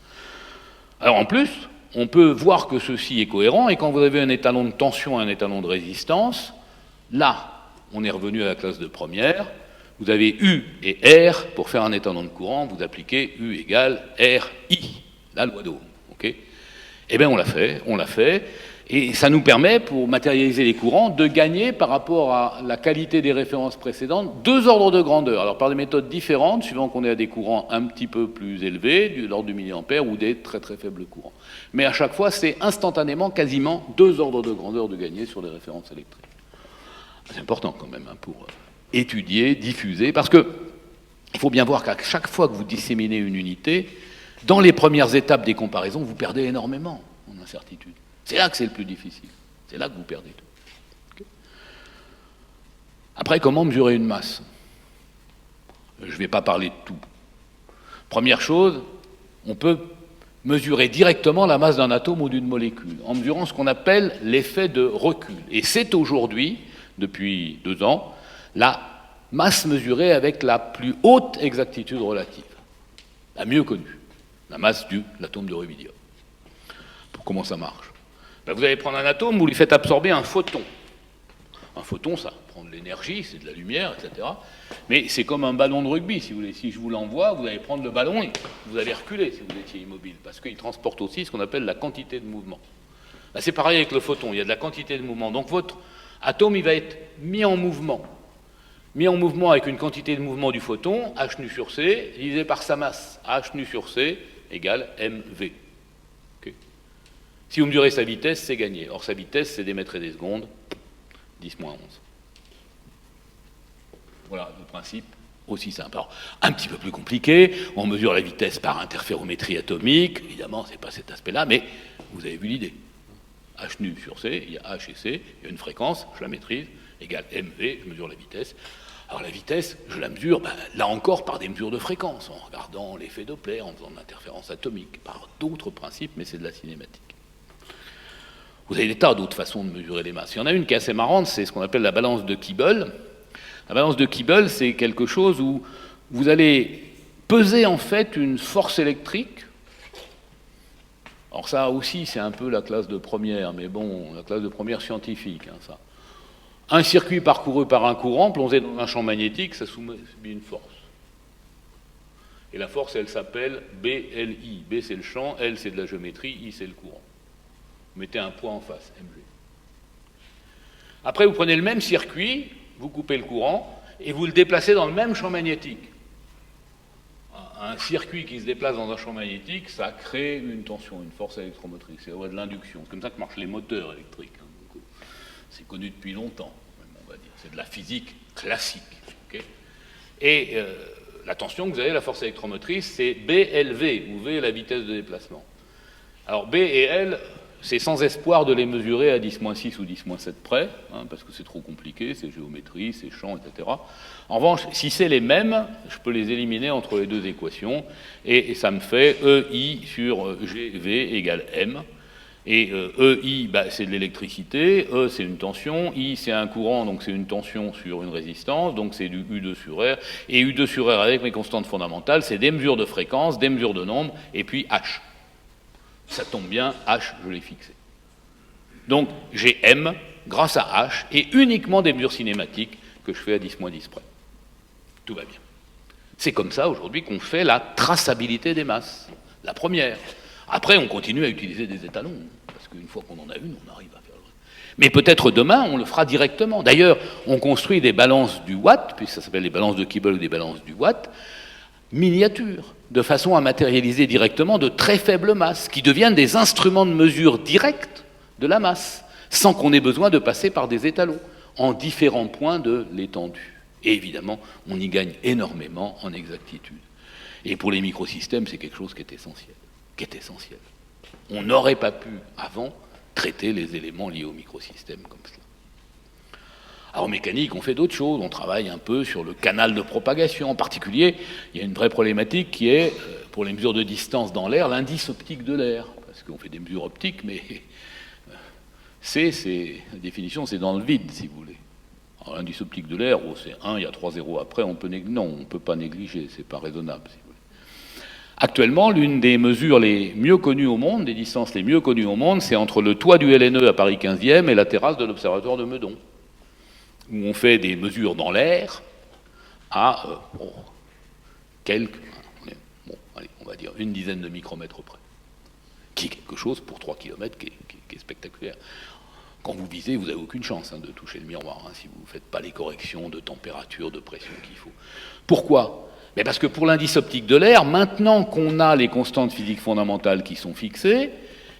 Speaker 2: Alors en plus, on peut voir que ceci est cohérent, et quand vous avez un étalon de tension et un étalon de résistance, là, on est revenu à la classe de première, vous avez U et R, pour faire un étalon de courant, vous appliquez U égale RI, la loi d'Ohm. Eh bien, on l'a fait, et ça nous permet, pour matérialiser les courants, de gagner par rapport à la qualité des références précédentes 2 ordres de grandeur. Alors, par des méthodes différentes, suivant qu'on est à des courants un petit peu plus élevés, de l'ordre du milliampère, ou des très très faibles courants. Mais à chaque fois, c'est instantanément, quasiment 2 ordres de grandeur de gagner sur les références électriques. C'est important quand même pour étudier, diffuser, parce que il faut bien voir qu'à chaque fois que vous disséminez une unité, dans les premières étapes des comparaisons, vous perdez énormément en incertitude. C'est là que c'est le plus difficile. C'est là que vous perdez tout. Après, comment mesurer une masse? Je ne vais pas parler de tout. Première chose, on peut mesurer directement la masse d'un atome ou d'une molécule, en mesurant ce qu'on appelle l'effet de recul. Et c'est aujourd'hui, depuis 2 ans, la masse mesurée avec la plus haute exactitude relative, la mieux connue. La masse de l'atome de rubidium. Comment ça marche? Vous allez prendre un atome, vous lui faites absorber un photon. Un photon, ça prend de l'énergie, c'est de la lumière, etc. Mais c'est comme un ballon de rugby, si vous voulez. Si je vous l'envoie, vous allez prendre le ballon et vous allez reculer si vous étiez immobile, parce qu'il transporte aussi ce qu'on appelle la quantité de mouvement. Là, c'est pareil avec le photon, il y a de la quantité de mouvement. Donc votre atome, il va être mis en mouvement. Mis en mouvement avec une quantité de mouvement du photon, h nu sur c, divisé par sa masse, h nu sur c, égale mv. Okay. Si vous mesurez sa vitesse, c'est gagné. Or, sa vitesse, c'est des mètres et des secondes, 10-11. Voilà le principe, aussi simple. Alors, un petit peu plus compliqué, on mesure la vitesse par interférométrie atomique, évidemment, ce n'est pas cet aspect-là, mais vous avez vu l'idée. H nu sur C, il y a H et C, il y a une fréquence, je la maîtrise, égale mv, je mesure la vitesse. Alors la vitesse, je la mesure, là encore, par des mesures de fréquence, en regardant l'effet Doppler, en faisant de l'interférence atomique, par d'autres principes, mais c'est de la cinématique. Vous avez des tas d'autres façons de mesurer les masses. Il y en a une qui est assez marrante, c'est ce qu'on appelle la balance de Kibble. La balance de Kibble, c'est quelque chose où vous allez peser en fait une force électrique. Alors ça aussi, c'est un peu la classe de première, mais bon, la classe de première scientifique, ça. Un circuit parcouru par un courant, plongé dans un champ magnétique, ça subit une force. Et la force, elle s'appelle BLI. B, c'est le champ, L, c'est de la géométrie, I, c'est le courant. Vous mettez un point en face, MG. Après, vous prenez le même circuit, vous coupez le courant, et vous le déplacez dans le même champ magnétique. Un circuit qui se déplace dans un champ magnétique, ça crée une tension, une force électromotrice. C'est de l'induction. C'est comme ça que marchent les moteurs électriques. C'est connu depuis longtemps, on va dire. C'est de la physique classique. Okay, et la tension que vous avez, la force électromotrice, c'est BLV, où V est la vitesse de déplacement. Alors B et L, c'est sans espoir de les mesurer à 10-6 ou 10-7 près, hein, parce que c'est trop compliqué, c'est géométrie, c'est champ, etc. En revanche, si c'est les mêmes, je peux les éliminer entre les deux équations, et ça me fait EI sur GV égale M. Et EI, c'est de l'électricité, E c'est une tension, I c'est un courant, donc c'est une tension sur une résistance, donc c'est du U2 sur R, et U2 sur R avec mes constantes fondamentales, c'est des mesures de fréquence, des mesures de nombre, et puis H. Ça tombe bien, H, je l'ai fixé. Donc j'ai M grâce à H, et uniquement des mesures cinématiques que je fais à 10-10 près. Tout va bien. C'est comme ça aujourd'hui qu'on fait la traçabilité des masses, la première. Après, on continue à utiliser des étalons, parce qu'une fois qu'on en a une, on arrive à faire le reste. Mais peut-être demain, on le fera directement. D'ailleurs, on construit des balances du watt, puisque ça s'appelle les balances de Kibble ou des balances du watt, miniatures, de façon à matérialiser directement de très faibles masses, qui deviennent des instruments de mesure directs de la masse, sans qu'on ait besoin de passer par des étalons, en différents points de l'étendue. Et évidemment, on y gagne énormément en exactitude. Et pour les microsystèmes, c'est quelque chose qui est essentiel. On n'aurait pas pu, avant, traiter les éléments liés au microsystème comme cela. Alors en mécanique, on fait d'autres choses. On travaille un peu sur le canal de propagation. En particulier, il y a une vraie problématique qui est, pour les mesures de distance dans l'air, l'indice optique de l'air. Parce qu'on fait des mesures optiques, mais la définition, c'est dans le vide, si vous voulez. Alors l'indice optique de l'air, c'est 1, il y a 3 zéros après, on ne peut pas négliger, c'est pas raisonnable, si vous voulez. Actuellement, l'une des mesures les mieux connues au monde, des distances les mieux connues au monde, c'est entre le toit du LNE à Paris 15e et la terrasse de l'Observatoire de Meudon, où on fait des mesures dans l'air à on va dire une dizaine de micromètres près, qui est quelque chose pour 3 km qui est spectaculaire. Quand vous visez, vous n'avez aucune chance de toucher le miroir, si vous ne faites pas les corrections de température, de pression qu'il faut. Pourquoi ? Mais parce que pour l'indice optique de l'air, maintenant qu'on a les constantes physiques fondamentales qui sont fixées,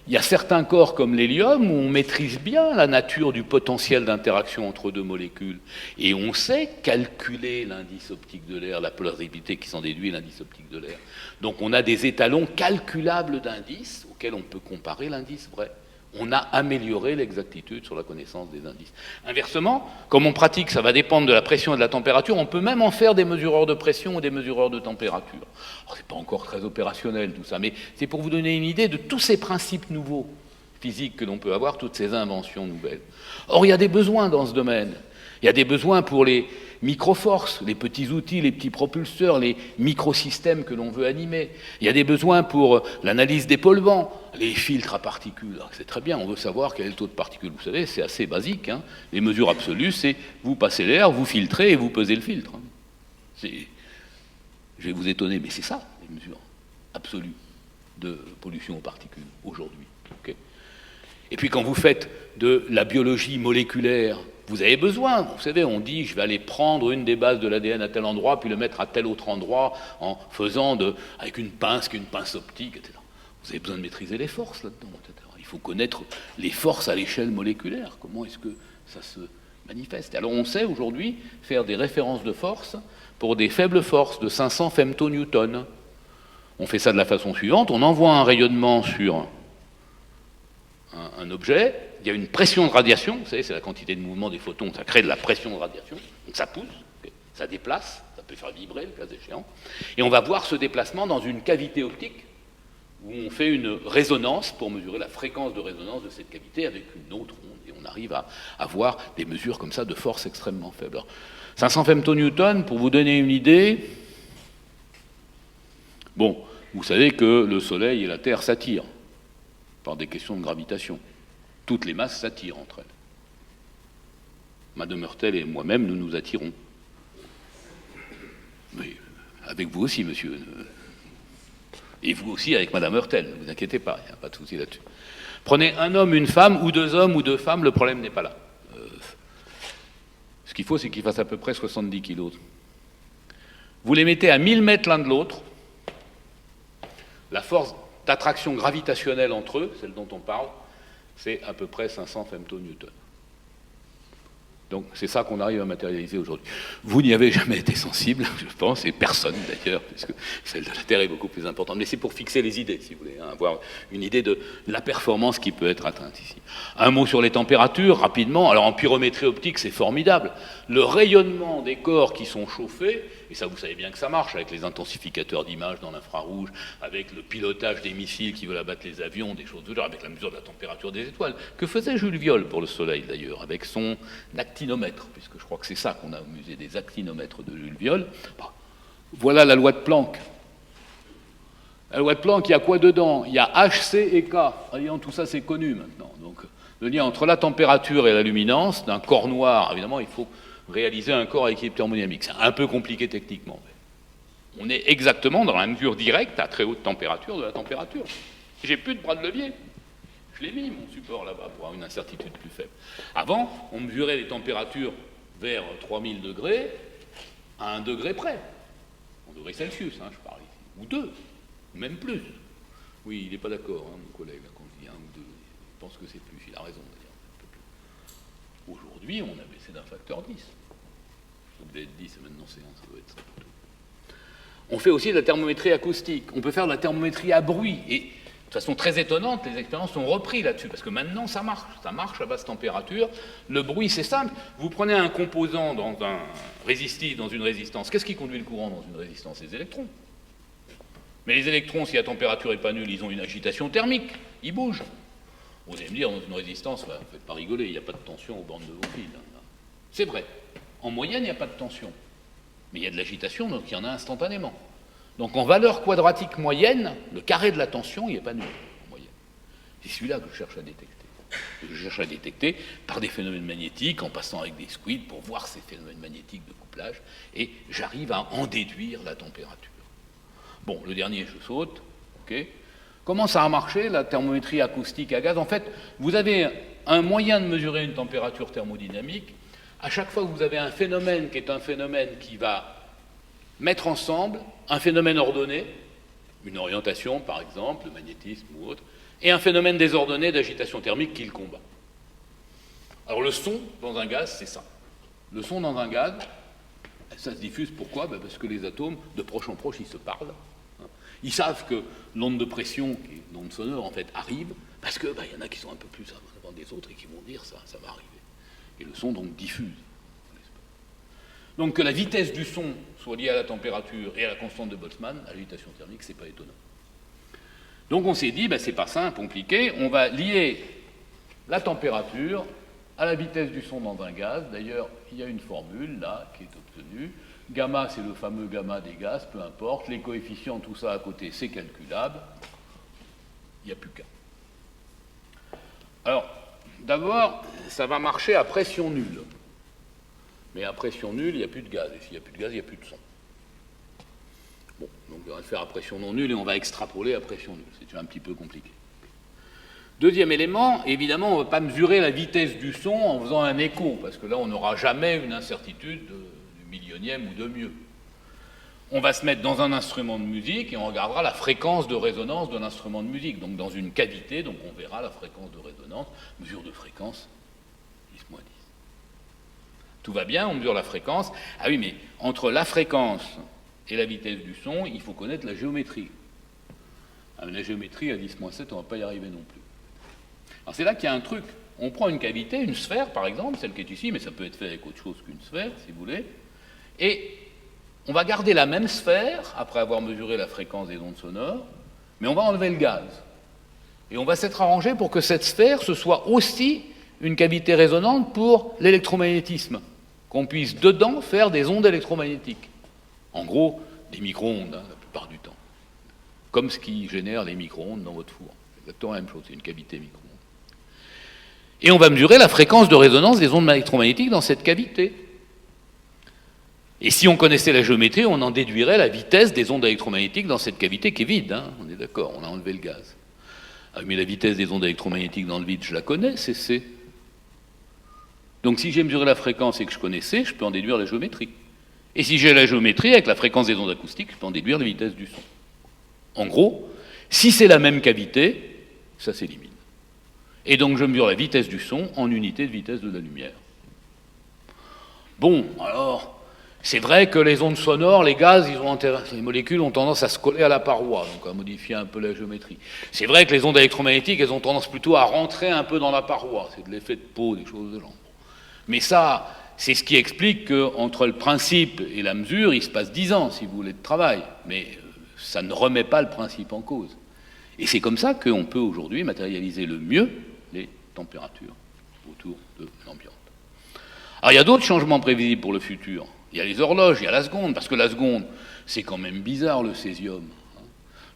Speaker 2: il y a certains corps comme l'hélium où on maîtrise bien la nature du potentiel d'interaction entre deux molécules. Et on sait calculer l'indice optique de l'air, la polarisité qui s'en déduit, l'indice optique de l'air. Donc on a des étalons calculables d'indices auxquels on peut comparer l'indice vrai. On a amélioré l'exactitude sur la connaissance des indices. Inversement, comme on pratique, ça va dépendre de la pression et de la température, on peut même en faire des mesureurs de pression ou des mesureurs de température. Alors, c'est pas encore très opérationnel tout ça, mais c'est pour vous donner une idée de tous ces principes nouveaux physiques que l'on peut avoir, toutes ces inventions nouvelles. Or, il y a des besoins dans ce domaine. Il y a des besoins pour les microforces, les petits outils, les petits propulseurs, les microsystèmes que l'on veut animer. Il y a des besoins pour l'analyse des polluants, les filtres à particules. Alors, c'est très bien, on veut savoir quel est le taux de particules. Vous savez, c'est assez basique. Les mesures absolues, c'est vous passez l'air, vous filtrez et vous pesez le filtre. Je vais vous étonner, mais c'est ça, les mesures absolues de pollution aux particules aujourd'hui. Okay. Et puis quand vous faites de la biologie moléculaire, vous avez besoin, vous savez, on dit je vais aller prendre une des bases de l'ADN à tel endroit, puis le mettre à tel autre endroit en faisant avec une pince optique, etc. Vous avez besoin de maîtriser les forces là-dedans, etc. Il faut connaître les forces à l'échelle moléculaire. Comment est-ce que ça se manifeste ? Alors on sait aujourd'hui faire des références de force pour des faibles forces de 500 femtonewtons. On fait ça de la façon suivante, on envoie un rayonnement sur un objet, il y a une pression de radiation, vous savez, c'est la quantité de mouvement des photons, ça crée de la pression de radiation, donc ça pousse, ça déplace, ça peut faire vibrer le cas échéant, et on va voir ce déplacement dans une cavité optique, où on fait une résonance pour mesurer la fréquence de résonance de cette cavité avec une autre onde, et on arrive à avoir des mesures comme ça de force extrêmement faibles. Alors, 500 femtonewtons, pour vous donner une idée, bon, vous savez que le Soleil et la Terre s'attirent par des questions de gravitation. Toutes les masses s'attirent entre elles. Madame Hurtel et moi-même, nous nous attirons. Mais avec vous aussi, monsieur. Et vous aussi avec Madame Hurtel, ne vous inquiétez pas, il n'y a pas de souci là-dessus. Prenez un homme, une femme, ou deux hommes ou deux femmes, le problème n'est pas là. Ce qu'il faut, c'est qu'ils fassent à peu près 70 kilos. Vous les mettez à 1000 mètres l'un de l'autre, la force d'attraction gravitationnelle entre eux, celle dont on parle, c'est à peu près 500 femtonewtons. Donc c'est ça qu'on arrive à matérialiser aujourd'hui. Vous n'y avez jamais été sensible, je pense, et personne d'ailleurs, puisque celle de la Terre est beaucoup plus importante. Mais c'est pour fixer les idées, si vous voulez, hein, avoir une idée de la performance qui peut être atteinte ici. Un mot sur les températures, rapidement. Alors en pyrométrie optique, c'est formidable. Le rayonnement des corps qui sont chauffés, et ça vous savez bien que ça marche, avec les intensificateurs d'image dans l'infrarouge, avec le pilotage des missiles qui veulent abattre les avions, des choses de genre, avec la mesure de la température des étoiles. Que faisait Jules Viol pour le Soleil d'ailleurs, avec son actinomètre, puisque je crois que c'est ça qu'on a au musée des actinomètres de Jules Viol. Bah, voilà la loi de Planck. La loi de Planck, il y a quoi dedans? Il y a H, C et K. Voyons, tout ça c'est connu maintenant. Donc le lien entre la température et la luminance d'un corps noir, évidemment il faut réaliser un corps à équilibre thermodynamique. C'est un peu compliqué techniquement. On est exactement dans la mesure directe à très haute température de la température. J'ai plus de bras de levier. Je l'ai mis, mon support, là-bas, pour avoir une incertitude plus faible. Avant, on mesurait les températures vers 3000 degrés à 1 degré près. En degrés Celsius, hein, je parle ici. Ou 2, même plus. Oui, il n'est pas d'accord, hein, mon collègue, là, quand je dis 1 ou 2. Il pense que c'est plus, il a raison d'ailleurs. Aujourd'hui, on a baissé d'un facteur 10. Ça devait être 10, et maintenant c'est 1, ça doit être ça plutôt. On fait aussi de la thermométrie acoustique. On peut faire de la thermométrie à bruit. Et de façon très étonnante, les expériences sont reprises là-dessus, parce que maintenant ça marche à basse température. Le bruit, c'est simple. Vous prenez un composant dans un résistif, dans une résistance. Qu'est-ce qui conduit le courant dans une résistance? Les électrons. Mais les électrons, si la température n'est pas nulle, ils ont une agitation thermique. Ils bougent. Vous allez me dire, dans une résistance, ne faites pas rigoler, il n'y a pas de tension aux bornes de vos fils. C'est vrai. En moyenne, il n'y a pas de tension. Mais il y a de l'agitation, donc il y en a instantanément. Donc en valeur quadratique moyenne, le carré de la tension, il n'est pas nul en moyenne. C'est celui-là que je cherche à détecter. Je cherche à détecter par des phénomènes magnétiques, en passant avec des squids pour voir ces phénomènes magnétiques de couplage, et j'arrive à en déduire la température. Bon, le dernier, je saute. Okay. Comment ça a marché, la thermométrie acoustique à gaz? En fait, vous avez un moyen de mesurer une température thermodynamique. À chaque fois que vous avez un phénomène qui est un phénomène qui va mettre ensemble un phénomène ordonné, une orientation par exemple, le magnétisme ou autre, et un phénomène désordonné d'agitation thermique qui le combat. Alors le son dans un gaz, c'est ça. Le son dans un gaz, ça se diffuse, pourquoi? Parce que les atomes, de proche en proche, ils se parlent. Ils savent que l'onde de pression, qui est l'onde sonore, en fait, arrive, parce que y en a qui sont un peu plus avant des autres et qui vont dire ça va arriver. Et le son, donc, diffuse. Donc que la vitesse du son soit liée à la température et à la constante de Boltzmann, l'agitation thermique, c'est pas étonnant. Donc on s'est dit, c'est pas simple, compliqué, on va lier la température à la vitesse du son dans un gaz. D'ailleurs, il y a une formule, là, qui est obtenue. Gamma, c'est le fameux gamma des gaz, peu importe. Les coefficients, tout ça à côté, c'est calculable. Il n'y a plus qu'à. Alors, d'abord, ça va marcher à pression nulle. Mais à pression nulle, il n'y a plus de gaz. Et s'il n'y a plus de gaz, il n'y a plus de son. Bon, donc on va le faire à pression non nulle et on va extrapoler à pression nulle. C'est un petit peu compliqué. Deuxième élément, évidemment, on ne va pas mesurer la vitesse du son en faisant un écho, parce que là, on n'aura jamais une incertitude du millionième ou de mieux. On va se mettre dans un instrument de musique et on regardera la fréquence de résonance de l'instrument de musique. Donc dans une cavité, donc on verra la fréquence de résonance, mesure de fréquence, 10-10. Tout va bien, on mesure la fréquence. Ah oui, mais entre la fréquence et la vitesse du son, il faut connaître la géométrie. Ah, mais la géométrie, à 10-7, on ne va pas y arriver non plus. Alors c'est là qu'il y a un truc. On prend une cavité, une sphère par exemple, celle qui est ici, mais ça peut être fait avec autre chose qu'une sphère, si vous voulez, et on va garder la même sphère, après avoir mesuré la fréquence des ondes sonores, mais on va enlever le gaz. Et on va s'être arrangé pour que cette sphère, ce soit aussi une cavité résonante pour l'électromagnétisme, qu'on puisse dedans faire des ondes électromagnétiques. En gros, des micro-ondes, la plupart du temps. Comme ce qui génère les micro-ondes dans votre four. C'est exactement la même chose, c'est une cavité micro-ondes. Et on va mesurer la fréquence de résonance des ondes électromagnétiques dans cette cavité. Et si on connaissait la géométrie, on en déduirait la vitesse des ondes électromagnétiques dans cette cavité qui est vide, hein, on est d'accord, on a enlevé le gaz. Ah, mais la vitesse des ondes électromagnétiques dans le vide, je la connais, c'est C. Donc si j'ai mesuré la fréquence et que je connais C, je peux en déduire la géométrie. Et si j'ai la géométrie, avec la fréquence des ondes acoustiques, je peux en déduire la vitesse du son. En gros, si c'est la même cavité, ça s'élimine. Et donc je mesure la vitesse du son en unité de vitesse de la lumière. Bon, alors, c'est vrai que les ondes sonores, les gaz, les molécules ont tendance à se coller à la paroi, donc à modifier un peu la géométrie. C'est vrai que les ondes électromagnétiques, elles ont tendance plutôt à rentrer un peu dans la paroi. C'est de l'effet de peau, des choses de genre. Mais ça, c'est ce qui explique qu'entre le principe et la mesure, il se passe 10 ans, si vous voulez, de travail. Mais ça ne remet pas le principe en cause. Et c'est comme ça qu'on peut aujourd'hui matérialiser le mieux les températures autour de l'ambiance. Alors il y a d'autres changements prévisibles pour le futur. Il y a les horloges, il y a la seconde, parce que la seconde, c'est quand même bizarre, le césium.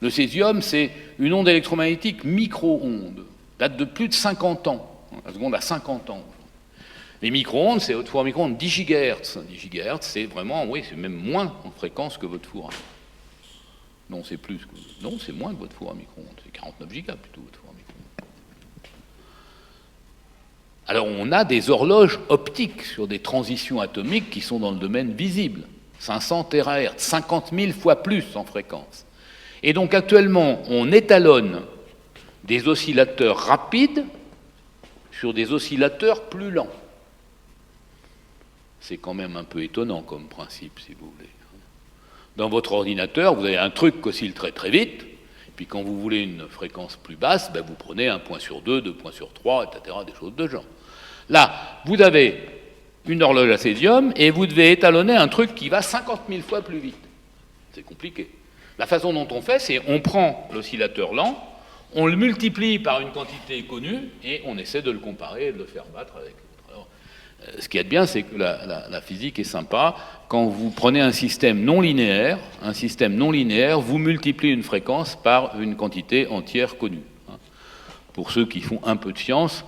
Speaker 2: Le césium, c'est une onde électromagnétique micro-onde, date de plus de 50 ans. La seconde a 50 ans. Les micro-ondes, c'est votre four à micro-ondes 10 GHz. 10 GHz, c'est vraiment, oui, c'est même moins en fréquence que votre four à micro-ondes. Non, c'est plus. Non, c'est moins que votre four à micro-ondes. C'est 49 gigas plutôt, votre four à micro-ondes. Alors, on a des horloges optiques sur des transitions atomiques qui sont dans le domaine visible. 500 THz, 50 000 fois plus en fréquence. Et donc, actuellement, on étalonne des oscillateurs rapides sur des oscillateurs plus lents. C'est quand même un peu étonnant comme principe, si vous voulez. Dans votre ordinateur, vous avez un truc qui oscille très très vite, et puis quand vous voulez une fréquence plus basse, ben vous prenez 1 point sur 2, 2 points sur 3, etc., des choses de genre. Là, vous avez une horloge à césium, et vous devez étalonner un truc qui va 50 000 fois plus vite. C'est compliqué. La façon dont on fait, c'est on prend l'oscillateur lent, on le multiplie par une quantité connue, et on essaie de le comparer et de le faire battre avec... Ce qui est bien, c'est que la physique est sympa. Quand vous prenez un système non linéaire, vous multipliez une fréquence par une quantité entière connue. Pour ceux qui font un peu de science,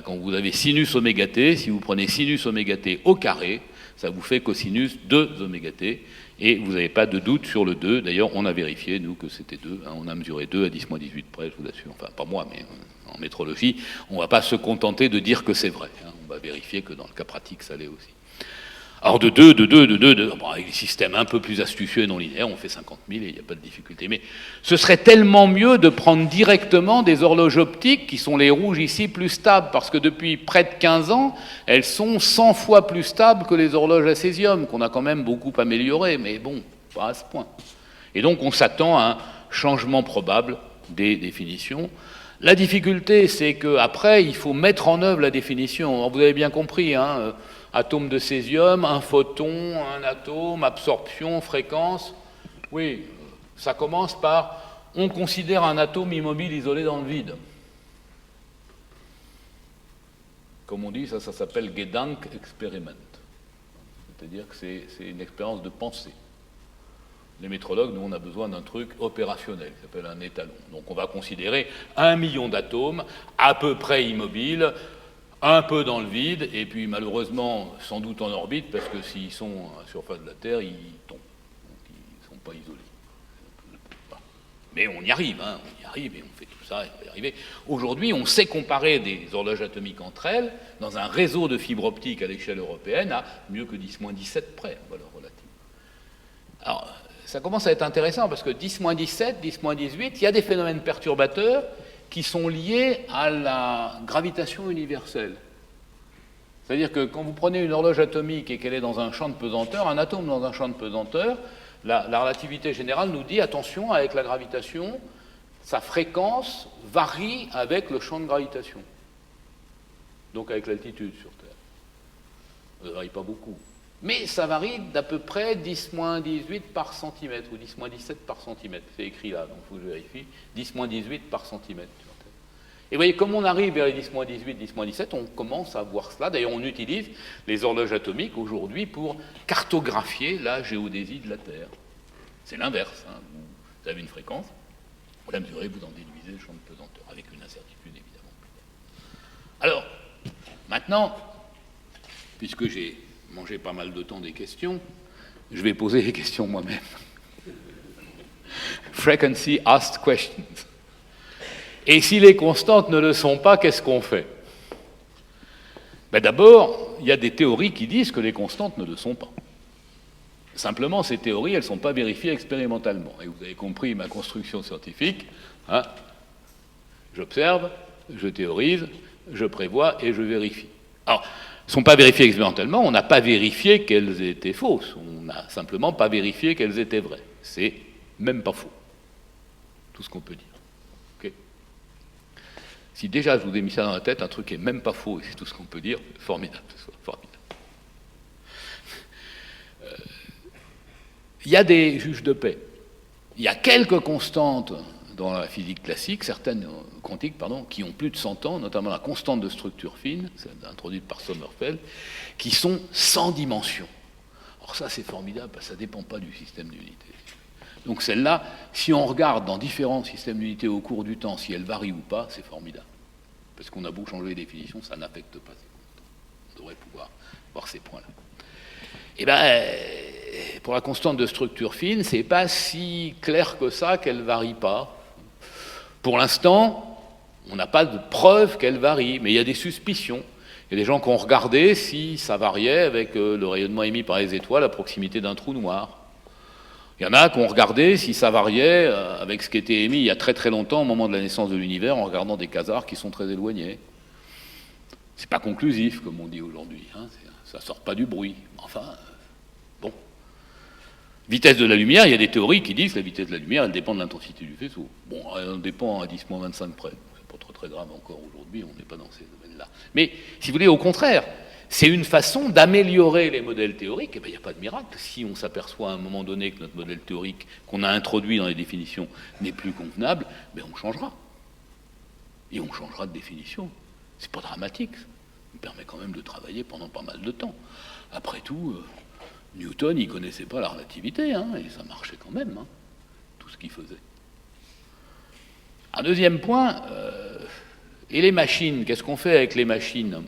Speaker 2: quand vous avez sinus oméga t, si vous prenez sinus oméga t au carré, ça vous fait cosinus 2 oméga t, et vous n'avez pas de doute sur le 2. D'ailleurs, on a vérifié, nous, que c'était 2. On a mesuré 2 à 10-18 près, je vous assure. Enfin, pas moi, mais en métrologie, on ne va pas se contenter de dire que c'est vrai. On va vérifier que dans le cas pratique, ça l'est aussi. Alors de 2, bon, avec des systèmes un peu plus astucieux et non linéaires, on fait 50 000 et il n'y a pas de difficulté. Mais ce serait tellement mieux de prendre directement des horloges optiques, qui sont les rouges ici, plus stables, parce que depuis près de 15 ans, elles sont 100 fois plus stables que les horloges à césium, qu'on a quand même beaucoup améliorées, mais bon, pas à ce point. Et donc on s'attend à un changement probable des définitions. La difficulté, c'est qu'après, il faut mettre en œuvre la définition. Alors, vous avez bien compris, atome de césium, un photon, un atome, absorption, fréquence. Oui, ça commence par on considère un atome immobile isolé dans le vide. Comme on dit, ça s'appelle Gedankenexperiment. C'est-à-dire que c'est une expérience de pensée. Les métrologues, nous, on a besoin d'un truc opérationnel, qui s'appelle un étalon. Donc on va considérer 1 million d'atomes, à peu près immobiles, un peu dans le vide, et puis malheureusement, sans doute en orbite, parce que s'ils sont à la surface de la Terre, ils tombent. Donc ils ne sont pas isolés. Mais on y arrive, et on fait tout ça, et on va y arriver. Aujourd'hui, on sait comparer des horloges atomiques entre elles, dans un réseau de fibres optiques à l'échelle européenne, à mieux que 10-17 près, en valeur relative. Alors, ça commence à être intéressant, parce que 10-17, 10-18, il y a des phénomènes perturbateurs qui sont liés à la gravitation universelle. C'est-à-dire que quand vous prenez une horloge atomique et qu'elle est dans un champ de pesanteur, un atome dans un champ de pesanteur, la relativité générale nous dit, attention, avec la gravitation, sa fréquence varie avec le champ de gravitation. Donc avec l'altitude sur Terre. Ça ne varie pas beaucoup. Mais ça varie d'à peu près 10-18 par centimètre, ou 10-17 par centimètre. C'est écrit là, donc il faut que je vérifie. 10-18 par centimètre. Et vous voyez, comme on arrive vers les 10-18, 10-17, on commence à voir cela. D'ailleurs, on utilise les horloges atomiques aujourd'hui pour cartographier la géodésie de la Terre. C'est l'inverse. Vous avez une fréquence, vous la mesurez, vous en déduisez le champ de pesanteur, avec une incertitude évidemment. Alors, maintenant, puisque j'ai mangé pas mal de temps des questions, je vais poser les questions moi-même. Frequency asked questions. Et si les constantes ne le sont pas, qu'est-ce qu'on fait? D'abord, il y a des théories qui disent que les constantes ne le sont pas. Simplement, ces théories, elles ne sont pas vérifiées expérimentalement. Et vous avez compris ma construction scientifique. J'observe, je théorise, je prévois et je vérifie. Alors, ne sont pas vérifiées expérimentalement, on n'a pas vérifié qu'elles étaient fausses, on n'a simplement pas vérifié qu'elles étaient vraies. C'est même pas faux. Tout ce qu'on peut dire. Okay. Si déjà je vous ai mis ça dans la tête, un truc qui est même pas faux, et c'est tout ce qu'on peut dire, formidable, ce soir, formidable. Il y a des juges de paix. Il y a quelques constantes dans la physique classique, certaines quantiques, pardon, qui ont plus de 100 ans, notamment la constante de structure fine, introduite par Sommerfeld, qui sont sans dimension. Alors ça, c'est formidable, parce que ça ne dépend pas du système d'unité. Donc celle-là, si on regarde dans différents systèmes d'unité au cours du temps, si elle varie ou pas, c'est formidable. Parce qu'on a beau changer les définitions, ça n'affecte pas ces constantes. On devrait pouvoir voir ces points-là. Eh bien, pour la constante de structure fine, c'est pas si clair que ça qu'elle varie pas. Pour l'instant, on n'a pas de preuve qu'elle varie, mais il y a des suspicions. Il y a des gens qui ont regardé si ça variait avec le rayonnement émis par les étoiles à proximité d'un trou noir. Il y en a qui ont regardé si ça variait avec ce qui était émis il y a très très longtemps, au moment de la naissance de l'univers, en regardant des quasars qui sont très éloignés. C'est pas conclusif, comme on dit aujourd'hui. Hein. Ça sort pas du bruit. Enfin, bon. Vitesse de la lumière, il y a des théories qui disent que la vitesse de la lumière, elle dépend de l'intensité du faisceau. Bon, elle dépend à 10-25 près. C'est pas trop très grave encore aujourd'hui, on n'est pas dans ces domaines-là. Mais, si vous voulez, au contraire, c'est une façon d'améliorer les modèles théoriques. Eh bien, il n'y a pas de miracle. Si on s'aperçoit à un moment donné que notre modèle théorique qu'on a introduit dans les définitions n'est plus convenable, ben on changera. Et on changera de définition. C'est pas dramatique. Ça nous permet quand même de travailler pendant pas mal de temps. Après tout, Newton, il ne connaissait pas la relativité, hein, et ça marchait quand même, hein, tout ce qu'il faisait. Un deuxième point, et les machines, qu'est-ce qu'on fait avec les machines ?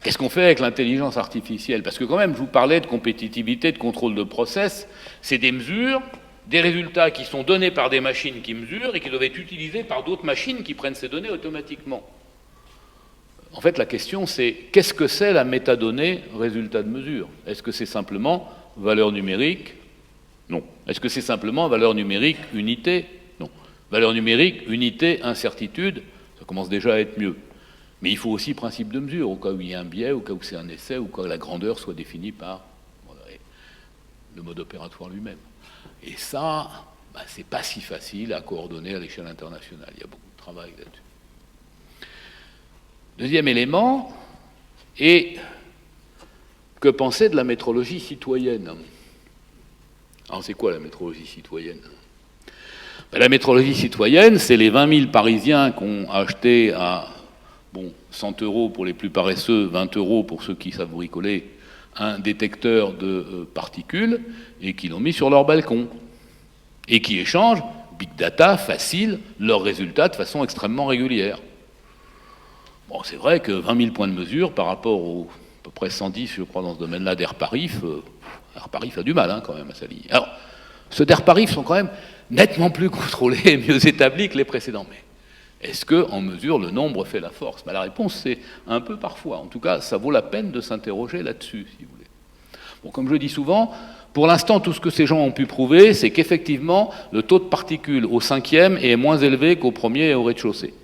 Speaker 2: Qu'est-ce qu'on fait avec l'intelligence artificielle ? Parce que quand même, je vous parlais de compétitivité, de contrôle de process, c'est des mesures, des résultats qui sont donnés par des machines qui mesurent et qui doivent être utilisés par d'autres machines qui prennent ces données automatiquement. En fait, la question, c'est qu'est-ce que c'est la métadonnée résultat de mesure ? Est-ce que c'est simplement valeur numérique ? Non. Est-ce que c'est simplement valeur numérique, unité ? Non. Valeur numérique, unité, incertitude, ça commence déjà à être mieux. Mais il faut aussi principe de mesure, au cas où il y a un biais, au cas où c'est un essai, au cas où la grandeur soit définie par le mode opératoire lui-même. Et ça, c'est pas si facile à coordonner à l'échelle internationale. Il y a beaucoup de travail là-dessus. Deuxième élément, et que penser de la métrologie citoyenne ? Alors c'est quoi la métrologie citoyenne ? La métrologie citoyenne, c'est les 20 000 Parisiens qui ont acheté à 100 € pour les plus paresseux, 20 € pour ceux qui savent bricoler, un détecteur de particules, et qui l'ont mis sur leur balcon. Et qui échangent, big data, facile, leurs résultats de façon extrêmement régulière. Bon, c'est vrai que 20 000 points de mesure par rapport aux à peu près 110, je crois, dans ce domaine-là d'AirParif, AirParif a du mal quand même à s'aligner. Alors, ceux d'AirParif sont quand même nettement plus contrôlés et mieux établis que les précédents. Mais est-ce qu'en mesure, le nombre fait la force ? La réponse, c'est un peu parfois. En tout cas, ça vaut la peine de s'interroger là-dessus, si vous voulez. Bon, comme je dis souvent, pour l'instant, tout ce que ces gens ont pu prouver, c'est qu'effectivement, le taux de particules au 5e est moins élevé qu'au 1er et au rez-de-chaussée.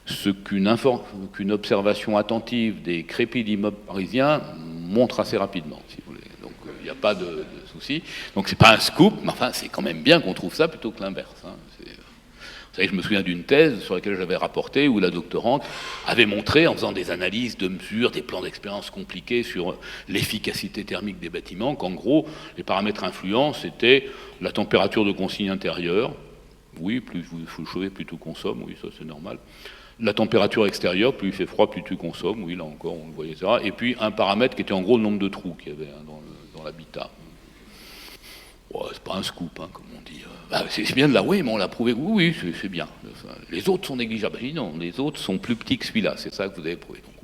Speaker 2: Ce qu'une observation attentive des crépis d'immeubles parisiens montre assez rapidement, si vous voulez. Donc, il n'y a pas de souci. Donc, c'est pas un scoop, mais enfin, c'est quand même bien qu'on trouve ça plutôt que l'inverse. Vous savez, je me souviens d'une thèse sur laquelle j'avais rapporté, où la doctorante avait montré, en faisant des analyses de mesures, des plans d'expérience compliqués sur l'efficacité thermique des bâtiments, qu'en gros, les paramètres influents, c'était la température de consigne intérieure. Oui, plus vous chauffez, plus tu consommes. Oui, ça, c'est normal. La température extérieure, plus il fait froid, plus tu consommes. Oui, là encore, on le voyait, etc. Et puis, un paramètre qui était en gros le nombre de trous qu'il y avait dans l'habitat. Ouais, c'est pas un scoop, comme on dit. C'est bien de la oui, mais on l'a prouvé. Oui, c'est bien. Les autres sont négligeables. Je dis non, les autres sont plus petits que celui-là. C'est ça que vous avez prouvé. Donc,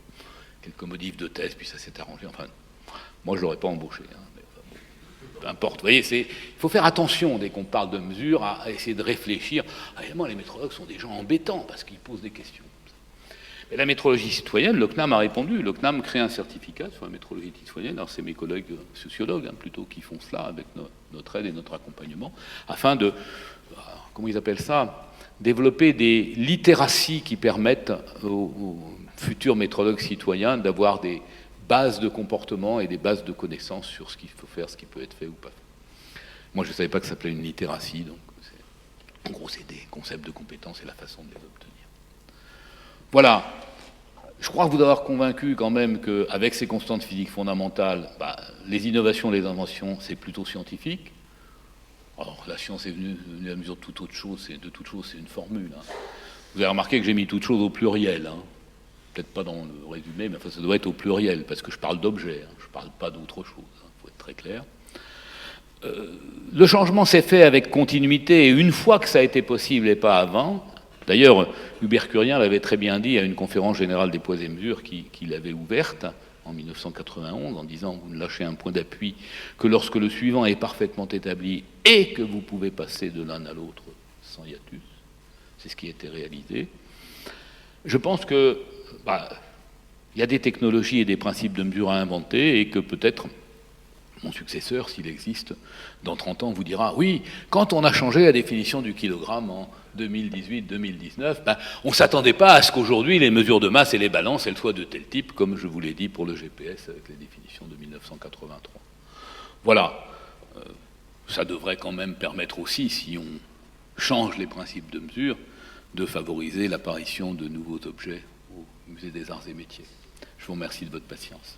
Speaker 2: quelques modifs de thèse, puis ça s'est arrangé. Enfin, moi, je l'aurais pas embauché. Mais, peu importe. Vous voyez, il faut faire attention dès qu'on parle de mesures à essayer de réfléchir. Évidemment, les métrologues sont des gens embêtants parce qu'ils posent des questions. Mais la métrologie citoyenne, le CNAM a répondu. Le CNAM crée un certificat sur la métrologie citoyenne. Alors, c'est mes collègues sociologues, plutôt, qui font cela avec notre aide et notre accompagnement, afin de, comment ils appellent ça, développer des littératies qui permettent futur métrologue citoyen d'avoir des bases de comportement et des bases de connaissances sur ce qu'il faut faire, ce qui peut être fait ou pas fait. Moi, je ne savais pas que ça s'appelait une littératie, donc en gros, c'est des concepts de compétences et la façon de les obtenir. Voilà. Je crois vous avoir convaincu quand même qu'avec ces constantes physiques fondamentales, les innovations, les inventions, c'est plutôt scientifique. Alors, la science est venue à la mesure de toute autre chose, c'est une formule. Hein. Vous avez remarqué que j'ai mis toute chose au pluriel. Hein. Peut-être pas dans le résumé, mais enfin, ça doit être au pluriel, parce que je parle d'objets, hein. Je ne parle pas d'autre chose. Il faut être très clair. Le changement s'est fait avec continuité, et une fois que ça a été possible et pas avant. D'ailleurs, Hubert Curien l'avait très bien dit à une conférence générale des poids et mesures qu'il avait ouverte en 1991, en disant « Vous ne lâchez un point d'appui que lorsque le suivant est parfaitement établi et que vous pouvez passer de l'un à l'autre sans hiatus ». C'est ce qui a été réalisé. Je pense que il y a des technologies et des principes de mesure à inventer, et que peut-être mon successeur, s'il existe, dans 30 ans, vous dira « Oui, quand on a changé la définition du kilogramme en 2018-2019, on ne s'attendait pas à ce qu'aujourd'hui les mesures de masse et les balances, elles soient de tel type, comme je vous l'ai dit pour le GPS avec les définitions de 1983. » Voilà. Ça devrait quand même permettre aussi, si on change les principes de mesure, de favoriser l'apparition de nouveaux objets au Musée des Arts et Métiers. Je vous remercie de votre patience.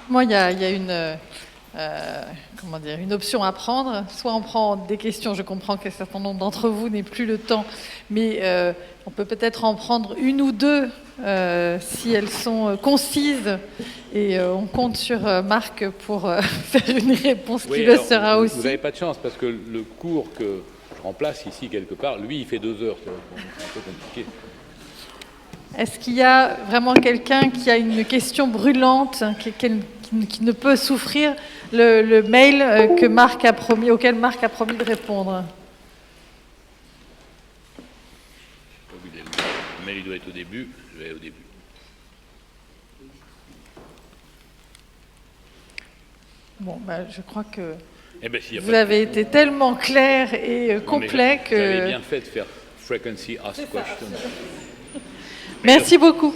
Speaker 1: Moi, il y a une option à prendre. Soit on prend des questions, je comprends qu'un certain nombre d'entre vous n'aient plus le temps, mais on peut peut-être en prendre une ou deux si elles sont concises, et on compte sur Marc pour faire une réponse qui le sera aussi.
Speaker 2: Vous n'avez pas de chance, parce que le cours que je remplace ici quelque part, lui, il fait 2 heures. C'est un peu compliqué.
Speaker 1: Est-ce qu'il y a vraiment quelqu'un qui a une question brûlante, qui ne peut souffrir le mail auquel Marc a promis de répondre?
Speaker 2: Le mail, il doit être au début. Je vais aller au début.
Speaker 1: Bon, je crois que
Speaker 2: vous
Speaker 1: avez été tellement clair et complet que...
Speaker 2: Vous avez bien fait de faire frequency asked questions.
Speaker 1: Merci beaucoup.